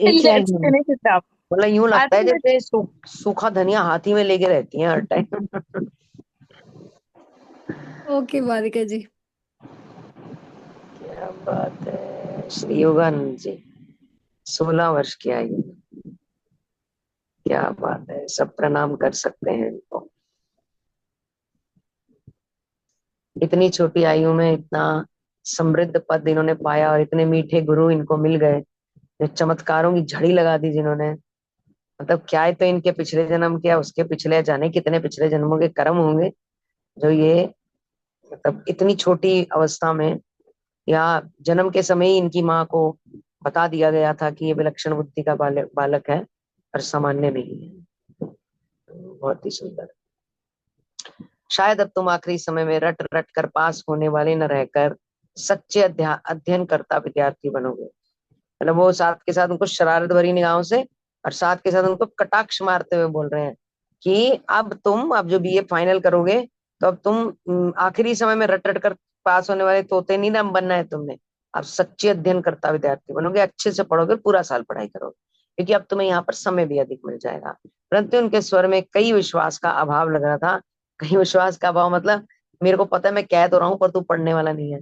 एक लाइन Let's में। finish it up. मतलब यूं I लगता है think जैसे सूखा धनिया हाथी में लेके रहती हैं हर टाइम। ओके मोनिका जी। क्या बात है। श्री योगानंद जी 16 वर्ष की आयु में। क्या बात है, सब प्रणाम कर सकते हैं इनको। इतनी छोटी आयु में इतना समृद्ध पद इन्होंने पाया, और इतने मीठे गुरु इनको मिल गए जो चमत्कारों की झड़ी लगा दी जिन्होंने। मतलब क्या है, तो इनके पिछले जन्म, क्या उसके पिछले जाने कितने पिछले जन्मों के कर्म होंगे जो ये, मतलब इतनी छोटी अवस्था में, या जन्म के समय ही इनकी माँ को बता दिया गया था कि ये विलक्षण बुद्धि का बालक है और सामान्य नहीं है। तो बहुत ही सुंदर। शायद अब तुम आखिरी समय में रट रट कर पास होने वाले न रहकर सच्चे अध्ययन करता विद्यार्थी बनोगे। मतलब वो साथ के साथ उनको शरारत भरी निगाहों से और साथ के साथ उनको कटाक्ष मारते हुए बोल रहे हैं कि अब जो बीए फाइनल करोगे, तो अब तुम आखिरी समय में रट रट कर पास होने वाले तोते नहीं ना बनना है तुमने। अब सच्चे अध्ययन करता विद्यार्थी बनोगे, अच्छे से पढ़ोगे, पूरा साल पढ़ाई करोगे, क्योंकि अब तुम्हें यहाँ पर समय भी अधिक मिल जाएगा। परंतु उनके स्वर में कई विश्वास का अभाव लग रहा था। कहीं विश्वास का अभाव मतलब मेरे को पता है मैं कह तो रहा हूँ पर तू पढ़ने वाला नहीं है,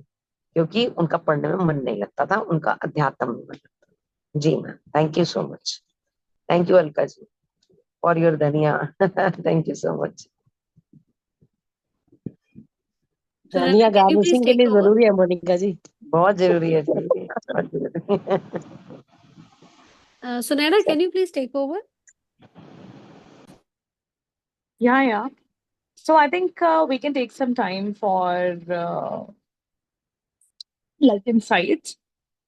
क्योंकि उनका पढ़ने में मन नहीं लगता था, उनका अध्यात्म में मन लगता। जी ma'am, thank you so much. Thank you Alka ji for your dhaniya. Thank you so much. Sunaina, dhaniya can you please garnishing के टेक लिए ओवर? जरूरी है मोनिका जी। बहुत जरूरी है, जरूरी है, बहुत जरूरी है। Sunaina, can you please take over? Yeah, yeah. So I think we can take some time for like insights.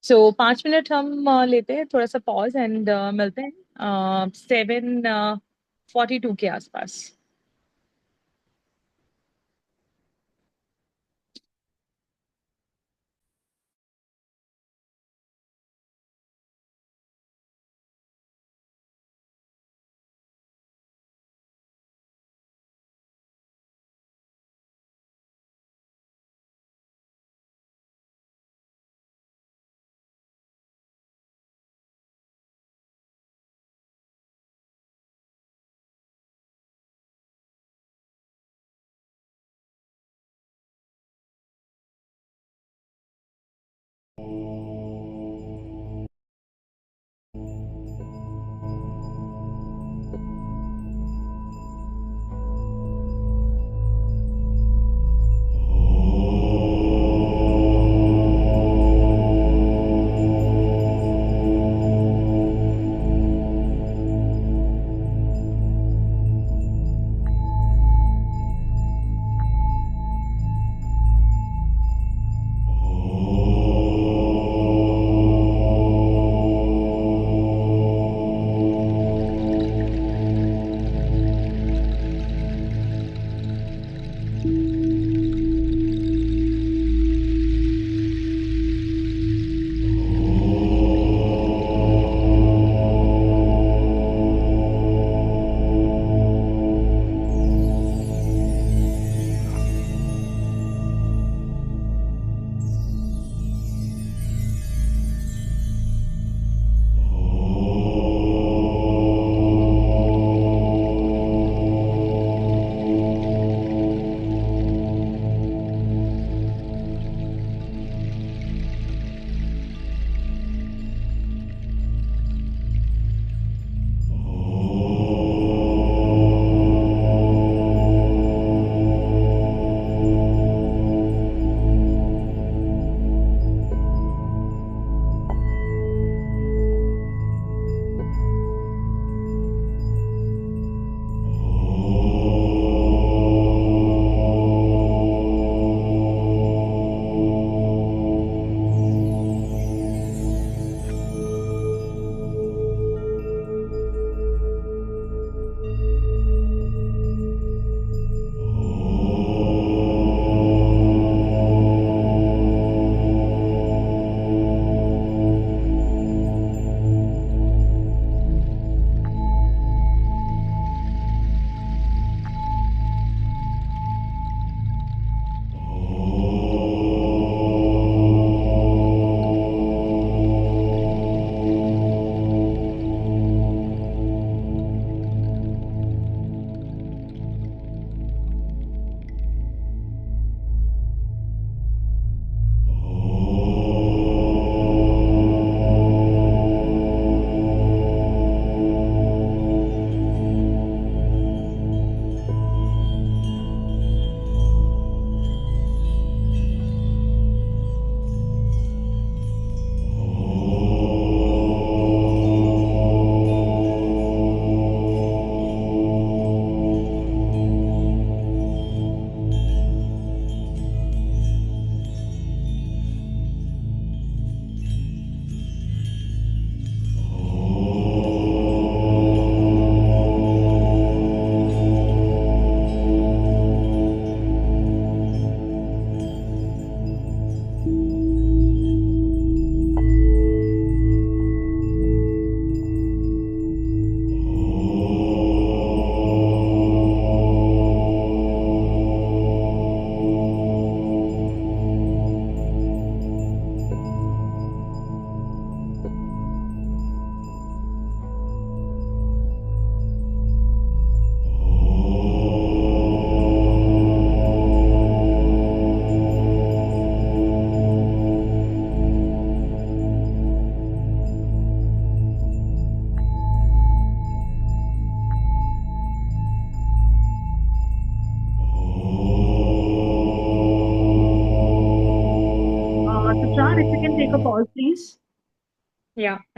So 5 minute हम लेते हैं थोड़ा सा पॉज एंड मिलते हैं 7:42 के आसपास।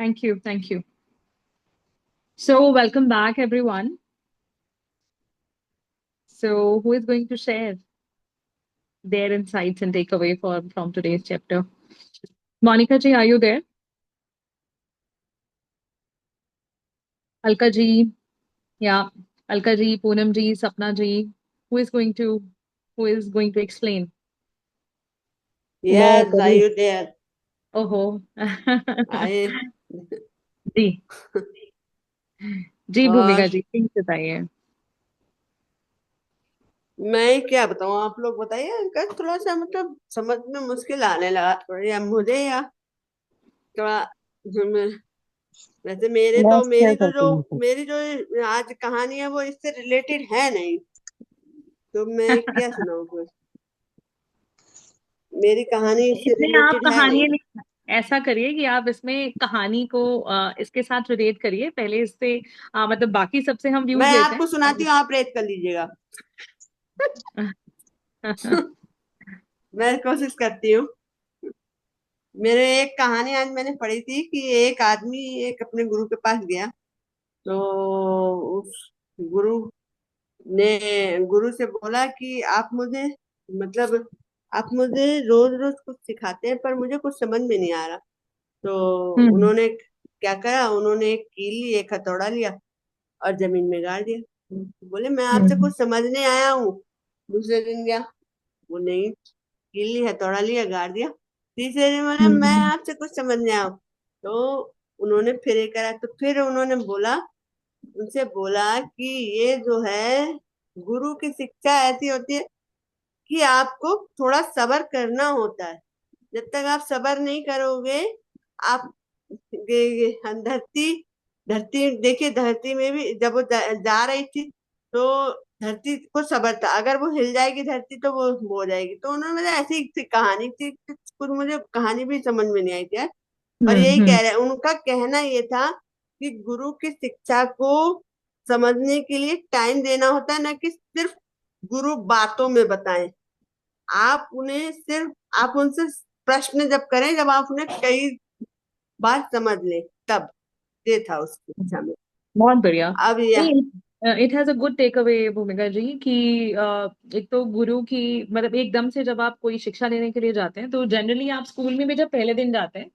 Thank you. Thank you. So, welcome back, everyone. So, who is going to share their insights and takeaway from today's chapter? Monica ji, are you there? Alka ji, yeah. Alka ji, Poonam ji, Sapna ji. Who is going to explain? Yes, are you there? Oh, I जी जी और भूमिका जी प्लीज बताइए. मैं क्या बताऊं, आप लोग बताइए. इनका थोड़ा सा मतलब समझ में मुश्किल आने लगा थोड़ा, या मुझे या थोड़ा. वैसे मैं शेयर करती हूँ. मेरी जो आज कहानी है वो इससे रिलेटेड है नहीं, तो मैं क्या सुनाऊं फिर. मेरी कहानी इससे इसमें आप रिलेटेड है नहीं. कहानी ऐसा करिए कि आप इसमें कहानी को इसके साथ रिलेट करिए. पहले इससे मतलब बाकी सबसे हम व्यूज मैं लेते आपको सुनाती हूँ, आप रेट कर लीजिएगा. हैं. मैं कोशिश करती हूँ. मेरे एक कहानी आज मैंने पढ़ी थी कि एक आदमी एक अपने गुरु के पास गया. तो उस गुरु ने गुरु से बोला कि आप मुझे मतलब आप मुझे रोज रोज कुछ सिखाते हैं पर मुझे कुछ समझ में नहीं आ रहा. तो हम्म उन्होंने क्या करा, उन्होंने एक कील ली, एक हथौड़ा लिया और जमीन में गाड़ दिया. बोले मैं आपसे हम्म कुछ समझने आया हूँ. दूसरे दिन गया, वो नहीं, कील ली, हथौड़ा लिया, गाड़ दिया. तीसरे दिन बोले मैं हम्म आपसे कुछ समझने आया हूँ. तो उन्होंने फिर ये करा, तो फिर उन्होंने उनसे बोला कि ये जो है गुरु की शिक्षा ऐसी होती है कि आपको थोड़ा सब्र करना होता है. जब तक आप सब्र नहीं करोगे, आप धरती धरती देखिए, धरती में भी जब वो जा रही थी तो धरती को सब्र था. अगर वो हिल जाएगी धरती तो वो हो जाएगी. तो उन्होंने मुझे ऐसी कहानी थी, कुछ मुझे कहानी भी समझ में नहीं आई थी यार. पर यही हम्म कह रहे, उनका कहना ये था कि गुरु की शिक्षा को समझने के लिए टाइम देना होता है, ना कि सिर्फ गुरु बातों में बताएं. आप उन्हें सिर्फ आप उनसे प्रश्न जब करें, जब आप उन्हें कई बार समझ लें, तब. ये था उसकी इच्छा में. बहुत बढ़िया. अब यह it has a good takeaway Bhumika ji कि एक तो गुरु की मतलब एकदम से जब आप कोई शिक्षा लेने के लिए जाते हैं तो जनरली आप स्कूल में भी जब पहले दिन जाते हैं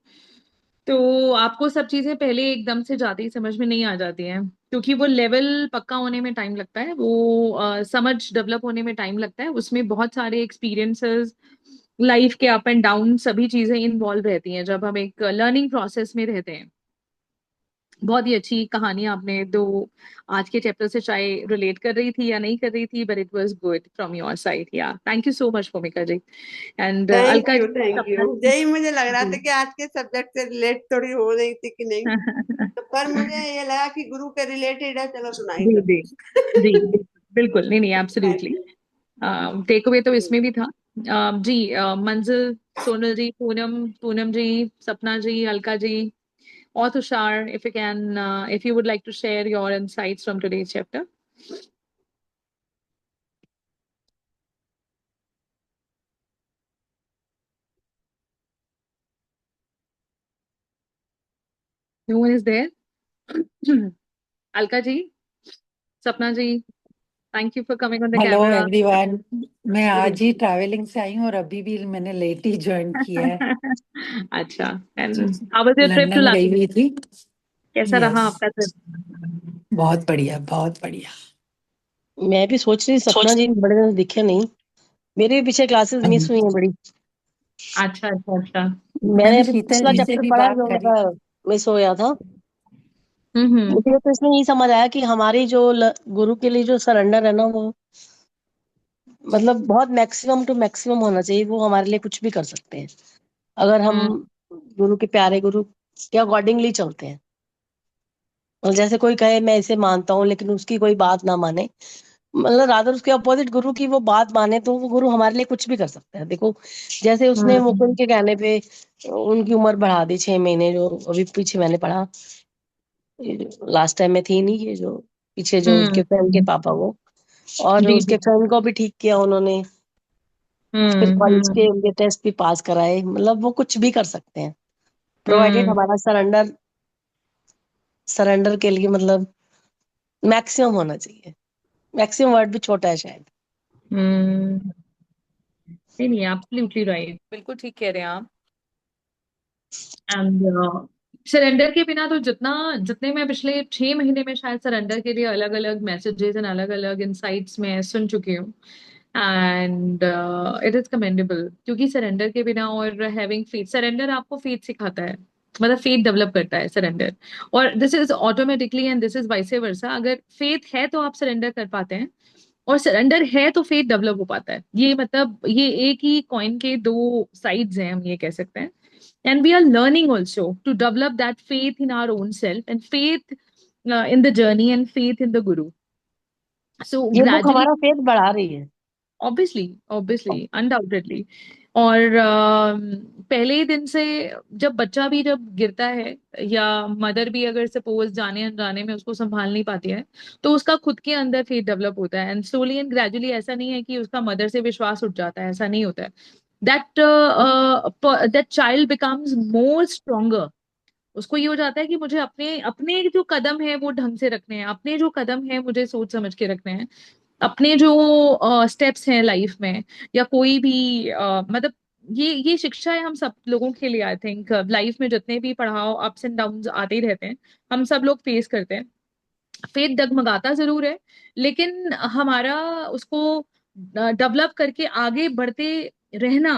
तो आपको सब चीजें पहले एकदम से जाते ही समझ में नहीं आ जाती हैं क्योंकि वो लेवल पक्का होने में टाइम लगता है. वो समझ डेवलप होने में टाइम लगता है. उसमें बहुत सारे एक्सपीरियंसेस लाइफ के अप एंड डाउन सभी चीजें इन्वॉल्व रहती हैं जब हम एक लर्निंग प्रोसेस में रहते हैं. बहुत ही अच्छी कहानी आपने दो आज के चैप्टर से चाहे रिलेट कर रही थी या नहीं कर रही थी but it was good from your side. Yeah thank you so much Bhumika ji. And thank Alka you, जी, थैंक सपना यू. जी. यही मुझे लग रहा था जी. कि आज के सब्जेक्ट से रिलेट थोड़ी हो रही थी कि नहीं. तो पर मुझे ये लगा कि गुरु के रिलेटेड है, चलो सुनाई जी दो. जी जी बिल्कुल. नहीं नहीं thank absolutely. You. Takeaway तो इसमें भी था. जी मंजिल, सोनल जी, पूनम पूनम जी, सपना जी, Alka ji, or Tushar, if you can, if you would like to share your insights from today's chapter. No one is there. Alka ji, Sapna ji, thank you for coming on the hello camera. Everyone. मैं Good आज ही evening. ट्रैवलिंग से आई हूँ और अभी भी मैंने लेट ही ज्वाइन किया है. अच्छा. And how was your trip to London गई London? हुई थी. कैसा रहा यस, आपका ट्रिप? बहुत बढ़िया, बहुत बढ़िया. मैं भी सोच रही सपना जी बड़े दिन से दिखे नहीं. मेरे भी पीछे क्लासेस मिस हुई हैं बड़ी. अच्छा अच्छा अच्छा. मैंने मैंने अभी शीतल पिछला जी से चैप्टर भी पढ़ा बात जो करी मेरा थी. मिस हो गया था. हम्म. मुझे तो इसमें यही समझ आया कि हमारी जो गुरु के लिए जो सरेंडर है ना, वो मतलब बहुत मैक्सिमम टू मैक्सिमम होना चाहिए. वो हमारे लिए कुछ भी कर सकते हैं अगर हम हम्म गुरु के प्यारे गुरु के अकॉर्डिंगली चलते हैं. और जैसे कोई कहे मैं इसे मानता हूँ लेकिन उसकी कोई बात ना माने, मतलब रादर उसके अपोजिट गुरु की वो बात माने, तो वो गुरु हमारे लिए कुछ भी कर सकता है. देखो जैसे उसने मुकुंद के कहने पे उनकी उम्र बढ़ा दी 6 महीने, जो अभी पीछे मैंने पढ़ा. लास्ट टाइम में थी नहीं, ये जो पीछे जो उनके फ्रेंड के पापा वो, और जी उसके जी. फ्रेंड को भी ठीक किया उन्होंने. फिर कॉलेज के हम्म. उनके टेस्ट भी पास कराए. मतलब वो कुछ भी कर सकते हैं प्रोवाइडेड हम्म. हमारा सरेंडर सरेंडर के लिए मतलब मैक्सिमम होना चाहिए। मैक्सिमम वर्ड भी छोटा है शायद। हम्म नहीं नहीं, एब्सोल्युटली राइट, बिल्कुल ठीक कह रहे हैं आप। एंड सरेंडर के बिना तो जितने मैं पिछले 6 महीने में शायद सरेंडर के लिए अलग अलग मैसेजेस एंड अलग अलग इंसाइट्स में सुन चुकी हूँ। एंड इट इज कमेंडेबल, क्योंकि सरेंडर के बिना और हैविंग फेथ, सरेंडर आपको फेथ सिखाता है, मतलब फेथ डेवलप करता है सरेंडर। और this is automatically and this is vice versa, अगर फेथ है तो आप सरेंडर कर पाते हैं, और सरेंडर है तो फेथ डेवलप हो पाता है। ये मतलब ये एक ही कॉइन के दो साइड्स हैं, हम ये कह सकते हैं। And we are learning also to develop that faith in our own self and faith in the journey and faith in the guru. So ये बुक gradually, हमारा फेथ बढ़ा रही है। obviously undoubtedly। और पहले ही दिन से जब बच्चा भी जब गिरता है, या मदर भी अगर सपोज जाने अनजाने में उसको संभाल नहीं पाती है, तो उसका खुद के अंदर फेथ डेवलप होता है, एंड स्लोली एंड ग्रेजुअली। ऐसा नहीं है कि उसका मदर से विश्वास उठ जाता है, ऐसा नहीं होता है। That child becomes more stronger. उसको ये हो जाता है कि मुझे अपने अपने जो कदम है वो ढंग से रखने हैं, अपने जो कदम है मुझे सोच समझ के रखने हैं, अपने जो स्टेप्स हैं लाइफ में, या कोई भी मतलब ये शिक्षा है हम सब लोगों के लिए। आई थिंक लाइफ में जितने भी पढ़ाओ अप्स एंड डाउन्स आते ही रहते हैं, हम सब लोग फेस करते हैं। फेथ डगमगाता जरूर है, लेकिन हमारा उसको डेवलप करके आगे बढ़ते रहना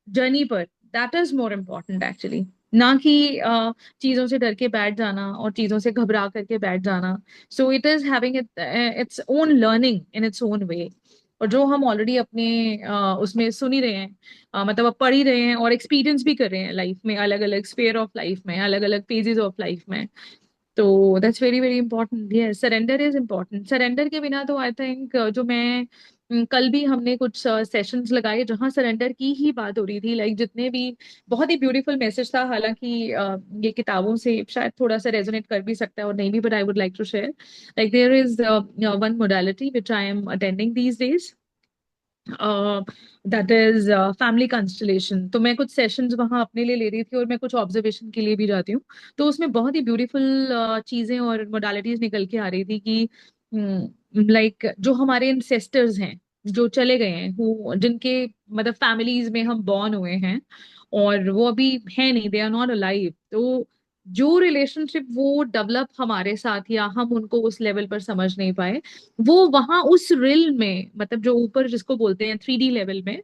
जर्नी पर, that is more important actually. ना कि चीजों से डर के बैठ जाना और चीजों से घबरा करके बैठ जाना। So it is having its own learning in its own way. और जो हम ऑलरेडी अपने उसमें सुन ही रहे हैं, मतलब अब पढ़ ही रहे हैं और एक्सपीरियंस भी कर रहे हैं लाइफ में, अलग अलग स्फेयर ऑफ लाइफ में, अलग अलग फेजेस ऑफ लाइफ में। तो that's very very important. Yes, surrender is important. Surrender के बिना तो आई थिंक जो मैं कल भी हमने कुछ सेशंस लगाए जहां सरेंडर की ही बात हो रही थी, लाइक जितने भी, बहुत ही ब्यूटीफुल मैसेज था। हालांकि ये किताबों से शायद थोड़ा सा रेजोनेट कर भी सकता है और नहीं भी, but I would like to share, like there is one modality which I am attending these days, that is family constellation. तो मैं कुछ सेशंस वहां अपने लिए ले रही थी और मैं कुछ ऑब्जर्वेशन के लिए भी जाती हूँ। तो उसमें बहुत ही ब्यूटीफुल चीजें और मोडालिटीज निकल के आ रही थी कि लाइक जो हमारे इंसेस्टर्स हैं, जो चले गए हैं, जिनके मतलब फैमिलीज में हम बॉर्न हुए हैं और वो अभी है नहीं, दे आर नॉट अलाइव, तो जो रिलेशनशिप वो डेवलप हमारे साथ, या हम उनको उस लेवल पर समझ नहीं पाए, वो वहां उस रिल में, मतलब जो ऊपर जिसको बोलते हैं 3D लेवल में,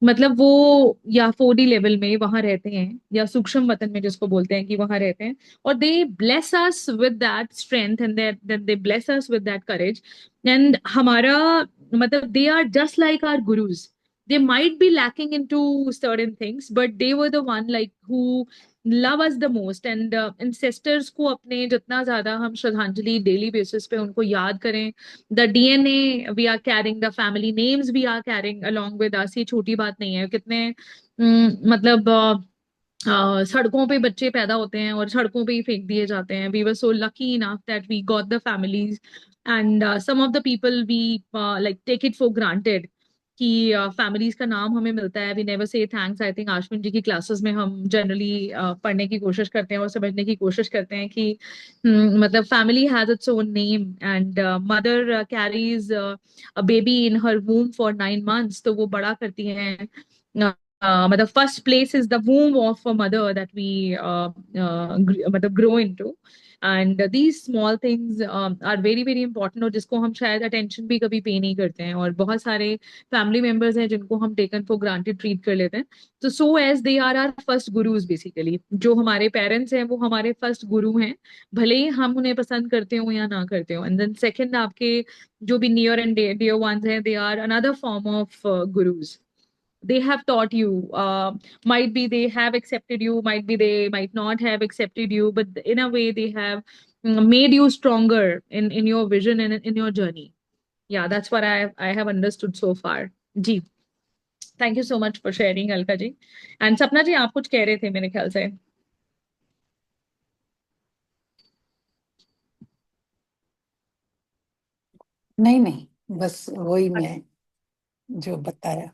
मतलब वो या 4D लेवल में वहां रहते हैं, या सूक्ष्म वतन में जिसको बोलते हैं कि वहां रहते हैं। और they bless us with that strength and that they bless us with that courage. And हमारा मतलब they are just like our gurus. They might be lacking into certain things, but they were the one like who love us the most। and ancestors को अपने जितना ज्यादा हम श्रद्धांजलि डेली बेसिस पे उनको याद करें, the DNA we are carrying, the family names we are carrying along with us, ये छोटी बात नहीं है। कितने मतलब सड़कों पे बच्चे पैदा होते हैं और सड़कों पे ही फेंक दिए जाते हैं। We were so lucky enough that we got the families, and some of the people we like take it for granted कि फैमिलीज का नाम हमें मिलता है, we never say thanks. I think Ashwin ji की क्लासेस में हम जनरली पढ़ने की कोशिश करते हैं और समझने की कोशिश करते हैं कि मतलब family has its own name, and mother carries a baby in her womb for 9 months, तो वो बड़ा करती हैं। मतलब first place is the womb of a mother that we मतलब grow into. And these small things are very very important, और जिसको हम शायद अटेंशन भी कभी पे नहीं करते हैं, और बहुत सारे फैमिली मेंबर्स हैं जिनको हम टेकन फॉर ग्रांटेड ट्रीट कर लेते हैं। तो so as they are our first gurus basically, जो हमारे पेरेंट्स हैं वो हमारे फर्स्ट गुरु हैं, भले ही हम उन्हें पसंद करते हो या ना करते हो। एंड देन सेकंड, आपके जो भी नियर एंड डियर वंस हैं, they are another form of gurus. They have taught you, might be they have accepted you, might be they might not have accepted you, but in a way they have made you stronger in your vision and in your journey. Yeah, that's what I have understood so far. जी, thank you so much for sharing, Alka ji. And Sapna जी, आप कुछ कह रहे थे मेरे ख्याल से। नहीं नहीं, बस वही मैं जो बताया।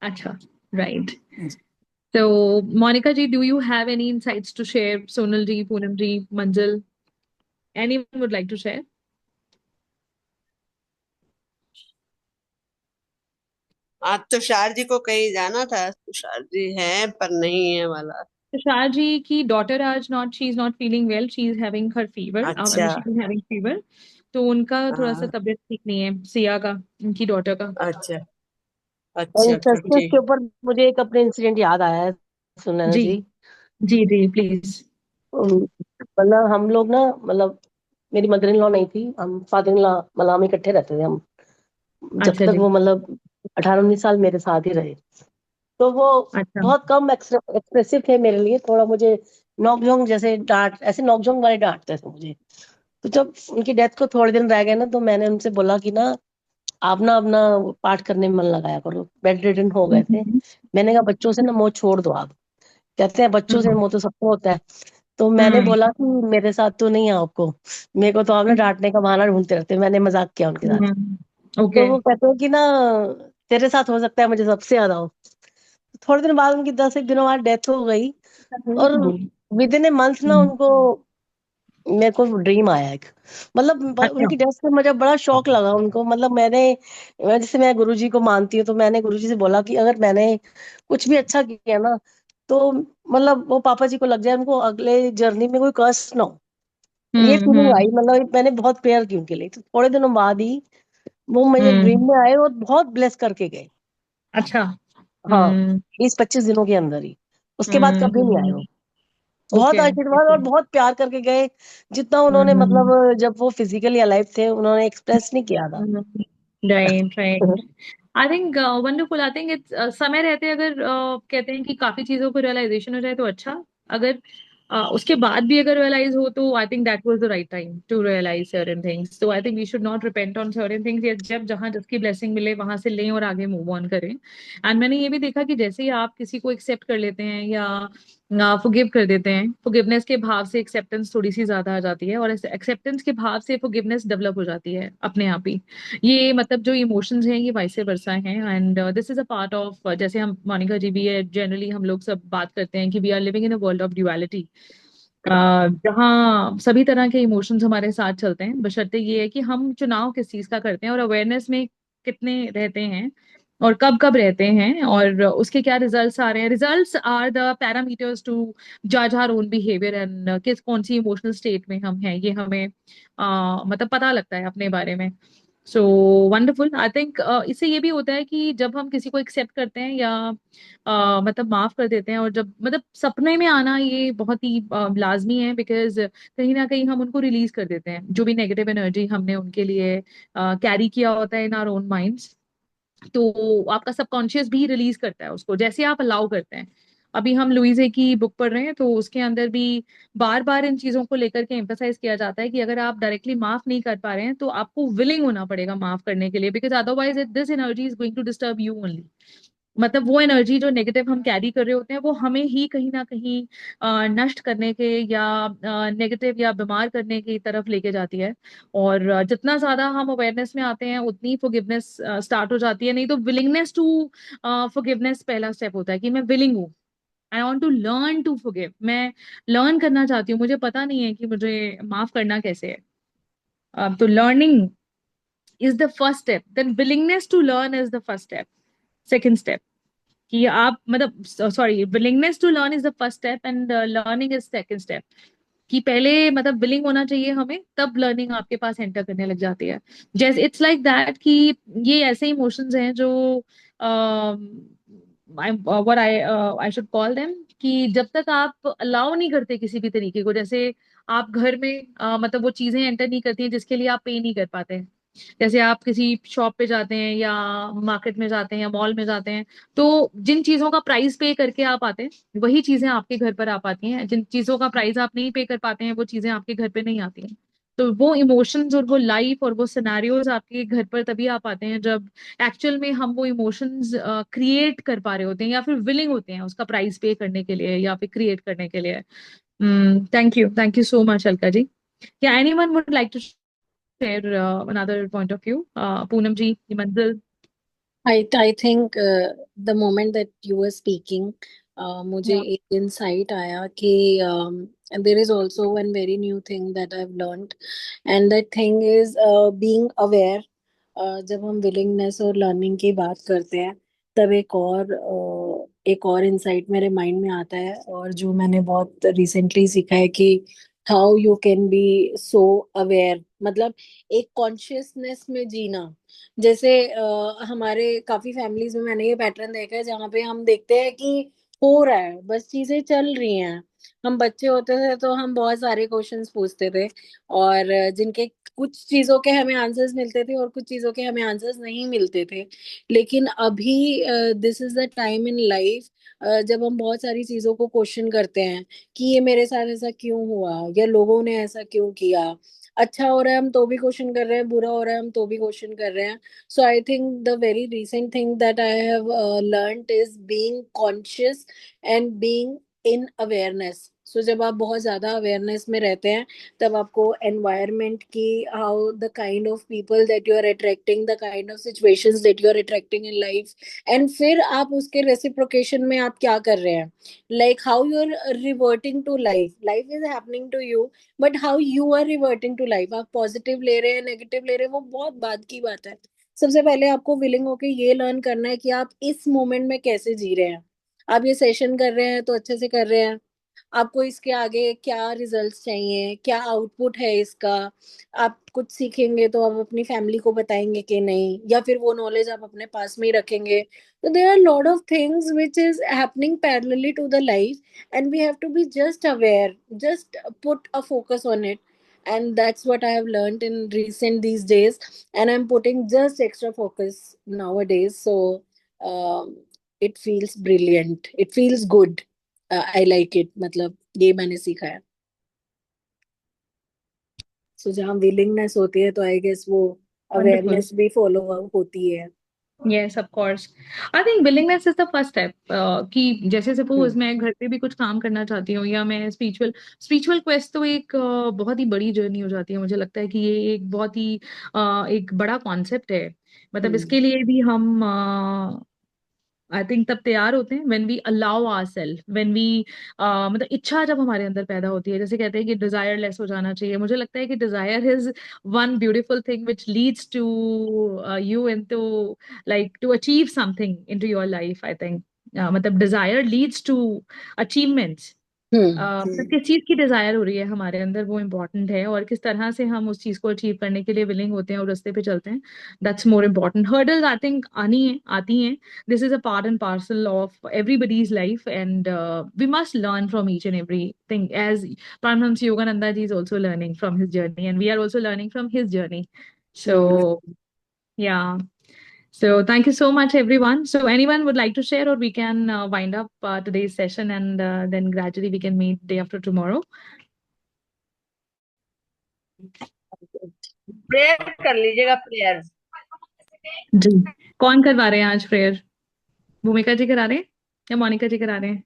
अच्छा, right. So Monica ji, do you have any insights to share? Sonal ji, Poonam ji, Manjal? Anyone would like to share? आज तुषार जी को कहीं जाना था, तुषार जी हैं पर नहीं है वाला। तुषार जी की डॉटर आज she is not feeling well, she is having her fever, अच्छा। शी इज हैविंग फीवर, तो उनका थोड़ा सा हाँ। तबीयत ठीक नहीं है, सिया का, उनकी डॉटर का। अच्छा और अच्छा इस अच्छा सस्पेंस के ठीक। ऊपर मुझे एक अपने इंसिडेंट याद आया है, सुनैना जी जी। जी जी प्लीज। मतलब हम लोग ना, मतलब मेरी मदर इन लॉ नहीं थी, हम फादर इन लॉ मतलब हम इकट्ठे रहते थे हम, जब अच्छा तक जी। वो मतलब 18-19 साल मेरे साथ ही रहे। तो वो अच्छा। बहुत कम एक्सप्रेसिव थे मेरे लिए, थोड़ा मुझे नोक-झोंक जैसे डांट, ऐसे नोक-झोंक वाले डांटते थे मुझे। तो जब उनकी डेथ को थोड़े दिन रह गए ना, तो मैंने उनसे बोला कि ना आप ना अपना पाठ करने में मन लगाया करो, बेड रिडन हो गए थे। हम्म मैंने कहा बच्चों से ना मोह छोड़ दो आप। कहते हैं बच्चों से हम्म मोह तो सबको होता है। तो मैंने हम्म बोला कि मेरे साथ तो नहीं है आपको, मेरे को तो आप ना डांटने का बहाना ढूंढते रहते हैं। मैंने मजाक किया उनके साथ। तो ओके। वो कहते हैं कि ना तेरे साथ हो सकता है मुझे सबसे ज्यादा हो। थोड़े दिन बाद उनकी 10 एक दिनों बाद डेथ हो गई, और विद इन ए मंथ ना उनको, मेरे को ड्रीम आया एक, मतलब अच्छा। उनकी डेथ से मुझे बड़ा शौक लगा उनको। मतलब जैसे मैं गुरुजी को मानती हूँ, तो मैंने गुरुजी से बोला कि अगर मैंने कुछ भी अच्छा किया ना, तो मतलब वो पापा जी को लग जाए, उनको अगले जर्नी में कोई कष्ट ना हो। ये फीलिंग आई, हम्म मतलब मैंने बहुत प्रेयर की उनके लिए। तो थोड़े दिनों बाद ही वो मुझे ड्रीम हम्म में आए और बहुत ब्लेस करके गए। अच्छा। हाँ, हम्म 20-25 दिनों के अंदर ही। उसके बाद कभी नहीं आए वो। बहुत ओके आशीर्वाद ओके। और बहुत प्यार करके गए, जितना उन्होंने मतलब जब वो फिजिकली अलाइव थे उन्होंने एक्सप्रेस नहीं किया था। Right right. I think wonderful. I think it's समय रहते अगर कहते हैं कि काफी चीजों को रियलाइजेशन हो जाए तो अच्छा, अगर उसके बाद भी अगर रियलाइज हो तो I think that was the right time to realise certain things. तो I think we should not repent on certain things, जब जहां जिसकी ब्लेसिंग मिले वहां से लें और आगे मूव ऑन करें। एंड मैंने ये भी देखा कि जैसे ही आप किसी को एक्सेप्ट कर लेते हैं या फॉरगिव कर देते हैं, फॉरगिवनेस के भाव से एक्सेप्टेंस थोड़ी सी ज्यादा आ जाती है, और एक्सेप्टेंस के भाव से फॉरगिवनेस डेवलप हो जाती है अपने आप ही। ये मतलब जो इमोशंस हैं ये वाइस वर्सा हैं, and this is a part of, जैसे हम मोनिका जी भी है, जनरली हम लोग सब बात करते हैं कि we are living in a world of duality, जहाँ सभी तरह के इमोशंस हमारे साथ चलते हैं, बशर्ते ये है कि हम चुनाव किस चीज का करते हैं और अवेयरनेस में कितने रहते हैं और कब कब रहते हैं, और उसके क्या रिजल्ट्स आ रहे हैं। Results are the parameters to जज आवर ओन बिहेवियर, एंड किस कौन सी इमोशनल स्टेट में हम हैं, ये हमें मतलब पता लगता है अपने बारे में। So wonderful. आई थिंक इससे ये भी होता है कि जब हम किसी को एक्सेप्ट करते हैं या मतलब माफ कर देते हैं, और जब मतलब सपने में आना ये बहुत ही लाजमी है, बिकॉज कहीं ना कहीं हम उनको रिलीज कर देते हैं, जो भी नेगेटिव एनर्जी हमने उनके लिए कैरी किया होता है इन आवर ओन माइंड्स। तो आपका सबकॉन्शियस भी रिलीज करता है उसको, जैसे आप अलाउ करते हैं। अभी हम लुइसे की बुक पढ़ रहे हैं, तो उसके अंदर भी बार बार इन चीजों को लेकर के एम्फसाइज किया जाता है कि अगर आप डायरेक्टली माफ नहीं कर पा रहे हैं तो आपको विलिंग होना पड़ेगा माफ करने के लिए, because otherwise this energy is going to disturb you only. मतलब वो एनर्जी जो नेगेटिव हम कैरी कर रहे होते हैं वो हमें ही कहीं ना कहीं नष्ट करने के या नेगेटिव या बीमार करने की तरफ लेके जाती है। और जितना ज्यादा हम अवेयरनेस में आते हैं उतनी फॉरगिवनेस स्टार्ट हो जाती है। नहीं तो विलिंगनेस टू फॉरगिवनेस पहला स्टेप होता है कि मैं विलिंग हूँ, I want to learn to forgive, मैं लर्न करना चाहती हूँ, मुझे पता नहीं है कि मुझे माफ करना कैसे है। तो learning is the first step, then willingness to learn is the first step, second step. कि आप मतलब sorry, willingness to learn is the first step and learning is second step. कि पहले मतलब विलिंग होना चाहिए हमें, तब लर्निंग आपके पास एंटर करने लग जाती है। जैसे इट्स लाइक दैट कि ये ऐसे इमोशंस हैं जो what I should call them, कि जब तक आप अलाउ नहीं करते किसी भी तरीके को, जैसे आप घर में मतलब वो चीजें एंटर नहीं करती हैं जिसके लिए आप पे नहीं कर पाते हैं। जैसे आप किसी शॉप पे जाते हैं या मार्केट में जाते हैं या मॉल में जाते हैं, तो जिन चीजों का प्राइस पे करके आप आते हैं वही चीजें आपके घर पर आ पाती हैं, जिन चीजों का प्राइस आप नहीं पे कर पाते हैं वो चीजें आपके घर पे नहीं आती हैं। तो वो इमोशंस और वो लाइफ और वो सिनेरियोज आपके घर पर तभी आ पाते हैं जब एक्चुअल में हम वो इमोशंस क्रिएट कर पा रहे होते हैं, या फिर विलिंग होते हैं उसका प्राइस पे करने के लिए या फिर क्रिएट करने के लिए। Thank you so much Alka ji. क्या anyone would like to share another point of view? Poonam ji, Manzil. I think the moment that you were speaking, मुझे Yeah. एक इंसाइट आया कि And there is also one very new thing that I've learned, and that thing is being aware. जब हम willingness और learning की बात करते हैं, तब एक और इंसाइट मेरे माइंड में आता है, और जो मैंने बहुत रिसेंटली सीखा है कि how you can be so aware, मतलब एक कॉन्शियसनेस में जीना। जैसे हमारे काफी फैमिलीज में मैंने ये पैटर्न देखा है, जहाँ पे हम देखते हैं कि हो रहा है, बस चीजें चल रही हैं। हम बच्चे होते थे तो हम बहुत सारे क्वेश्चंस पूछते थे, और जिनके कुछ चीजों के हमें आंसर्स मिलते थे और कुछ चीजों के हमें आंसर्स नहीं मिलते थे। लेकिन अभी this is the time in life जब हम बहुत सारी चीजों को क्वेश्चन करते हैं कि ये मेरे साथ ऐसा क्यों हुआ, या लोगों ने ऐसा क्यों किया। अच्छा हो रहा है हम तो भी क्वेश्चन कर रहे हैं, बुरा हो रहा है हम तो भी क्वेश्चन कर रहे हैं। So I think the very recent thing that I have learned is being conscious and being in awareness. सो जब आप बहुत ज्यादा अवेयरनेस में रहते हैं, तब आपको एनवायरनमेंट की, how the kind of people that you are attracting, the kind of situations that you are attracting in life, and फिर आप उसके रेसिप्रोकेशन में आप क्या कर रहे हैं, like how you are reverting to life. Life is happening to you, but how you are reverting to life, आप पॉजिटिव ले रहे हैं, नेगेटिव ले रहे हैं, वो बहुत बात की बात है। सबसे पहले आपको विलिंग होके ये लर्न करना है कि आप इस मोमेंट में कैसे जी रहे हैं। आप ये सेशन कर रहे हैं तो अच्छे से कर रहे हैं, आपको इसके आगे क्या रिजल्ट्स चाहिए, क्या आउटपुट है इसका, आप कुछ सीखेंगे तो आप अपनी फैमिली को बताएंगे कि नहीं, या फिर वो नॉलेज आप अपने पास में ही रखेंगे। तो there are lot of things which is happening parallelly to the life, and we have to be just aware, just put a focus on it. And that's what I have learned in recent these days, and I'm putting just extra focus nowadays. So um, it feels brilliant, it feels good. I like it, मतलब ये मैंने सीखा है। सो जहाँ विलिंगनेस होती है तो आई गेस वो Wonderful. अवेयरनेस भी फॉलो होती है। Yes, of course. I think willingness is the first step. कि जैसे सपोज मैं घर पे भी कुछ काम करना चाहती हूँ, या मैं स्पिरिचुअल क्वेस्ट, तो एक बहुत ही बड़ी जर्नी हो जाती है। मुझे लगता है कि ये एक बहुत ही एक बड़ा कॉन्सेप्ट है। मतलब इसके लिए भी हम आई थिंक तब तैयार होते हैं when we allow ourself, when we मतलब इच्छा जब हमारे अंदर पैदा होती है। जैसे कहते हैं कि डिजायर लेस हो जाना चाहिए। मुझे लगता है कि desire is one beautiful thing which leads to you into, like to achieve something into your life. I think मतलब डिजायर लीड्स टू अचीवमेंट्स। मतलब किस चीज की डिजायर हो रही है हमारे अंदर, वो इम्पोर्टेंट है, और किस तरह से हम उस चीज को अचीव करने के लिए विलिंग होते हैं और रास्ते पे चलते हैं। That's more important. Hurdles I think आती हैं। This is a part and parcel of everybody's life, and we must learn from each and every thing, as Paramahansa Yogananda ji is also learning from his journey, and we are also learning from his journey. So yeah. So thank you so much, everyone. So anyone would like to share, or we can wind up today's session, and then gradually we can meet day after tomorrow. Prayer कर लीजिएगा, प्रेयर। जी, कौन करवा रहे हैं आज प्रेयर? भूमिका जी करा रहे हैं या मोनिका जी करा रहे हैं?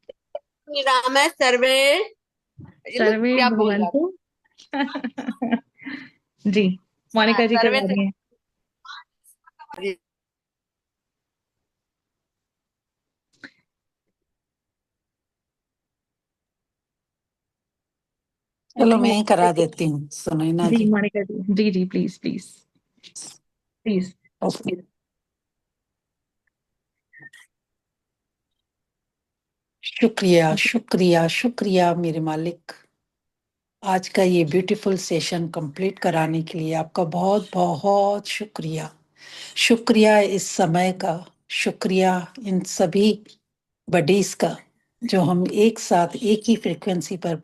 राम है सर्वे, ये लोग सर्वे क्या बोल रहा भवन्तु। जी, मोनिका जी सर्वे करवा रही हैं। चलो मैं ही करा देती हूँ सुनैना जी जी। मोनिका जी, जी जी, प्लीज प्लीज प्लीज। ओके। शुक्रिया शुक्रिया शुक्रिया मेरे मालिक, आज का ये ब्यूटीफुल सेशन कंप्लीट कराने के लिए आपका बहुत बहुत शुक्रिया। शुक्रिया इस समय का, शुक्रिया इन सभी बडीज का जो हम एक साथ एक ही फ्रीक्वेंसी पर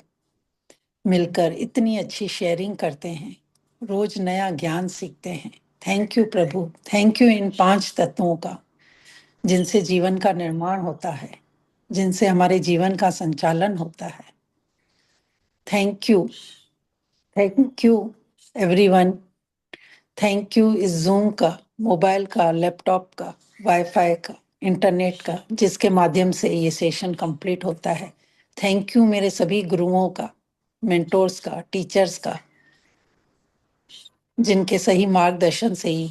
मिलकर इतनी अच्छी शेयरिंग करते हैं, रोज नया ज्ञान सीखते हैं। Thank you Prabhu, thank you in 5 तत्वों का जिनसे जीवन का निर्माण होता है, जिनसे हमारे जीवन का संचालन होता है। Thank you everyone. Thank you इस जूम का, मोबाइल का, लैपटॉप का, वाईफाई का, इंटरनेट का, जिसके माध्यम से ये सेशन कंप्लीट होता है। थैंक यू मेरे सभी गुरुओं का, मेंटोर्स का, टीचर्स का, जिनके सही मार्गदर्शन से ही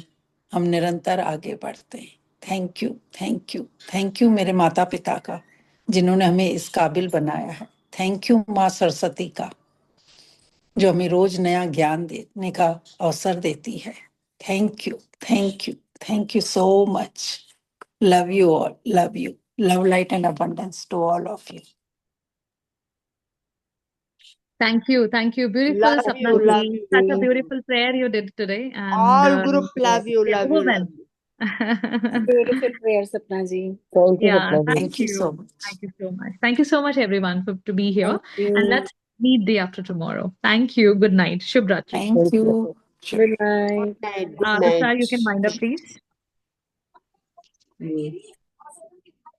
हम निरंतर आगे बढ़ते हैं। थैंक यू मेरे माता पिता का, जिन्होंने हमें इस काबिल बनाया है। थैंक यू माँ सरस्वती का, जो हमें रोज नया ज्ञान देने का अवसर देती है। Thank you, thank you, thank you so much. Love you all, love you, love, light and abundance to all of you. Thank you. Beautiful, Love Sapna you, ji. love you. Such a beautiful prayer you did today, and All group love you, love you, love woman. you. Beautiful prayer, Sapna ji. Thank you, Yeah, Sapna ji. Thank you so much. Thank you so much. Thank you so much, everyone, to be here. Thank you. And let's meet day after tomorrow. Thank you. Good night. Shubh Ratri. Thank you. Good night. Good night. Vishal, you can wind up, please. Good night.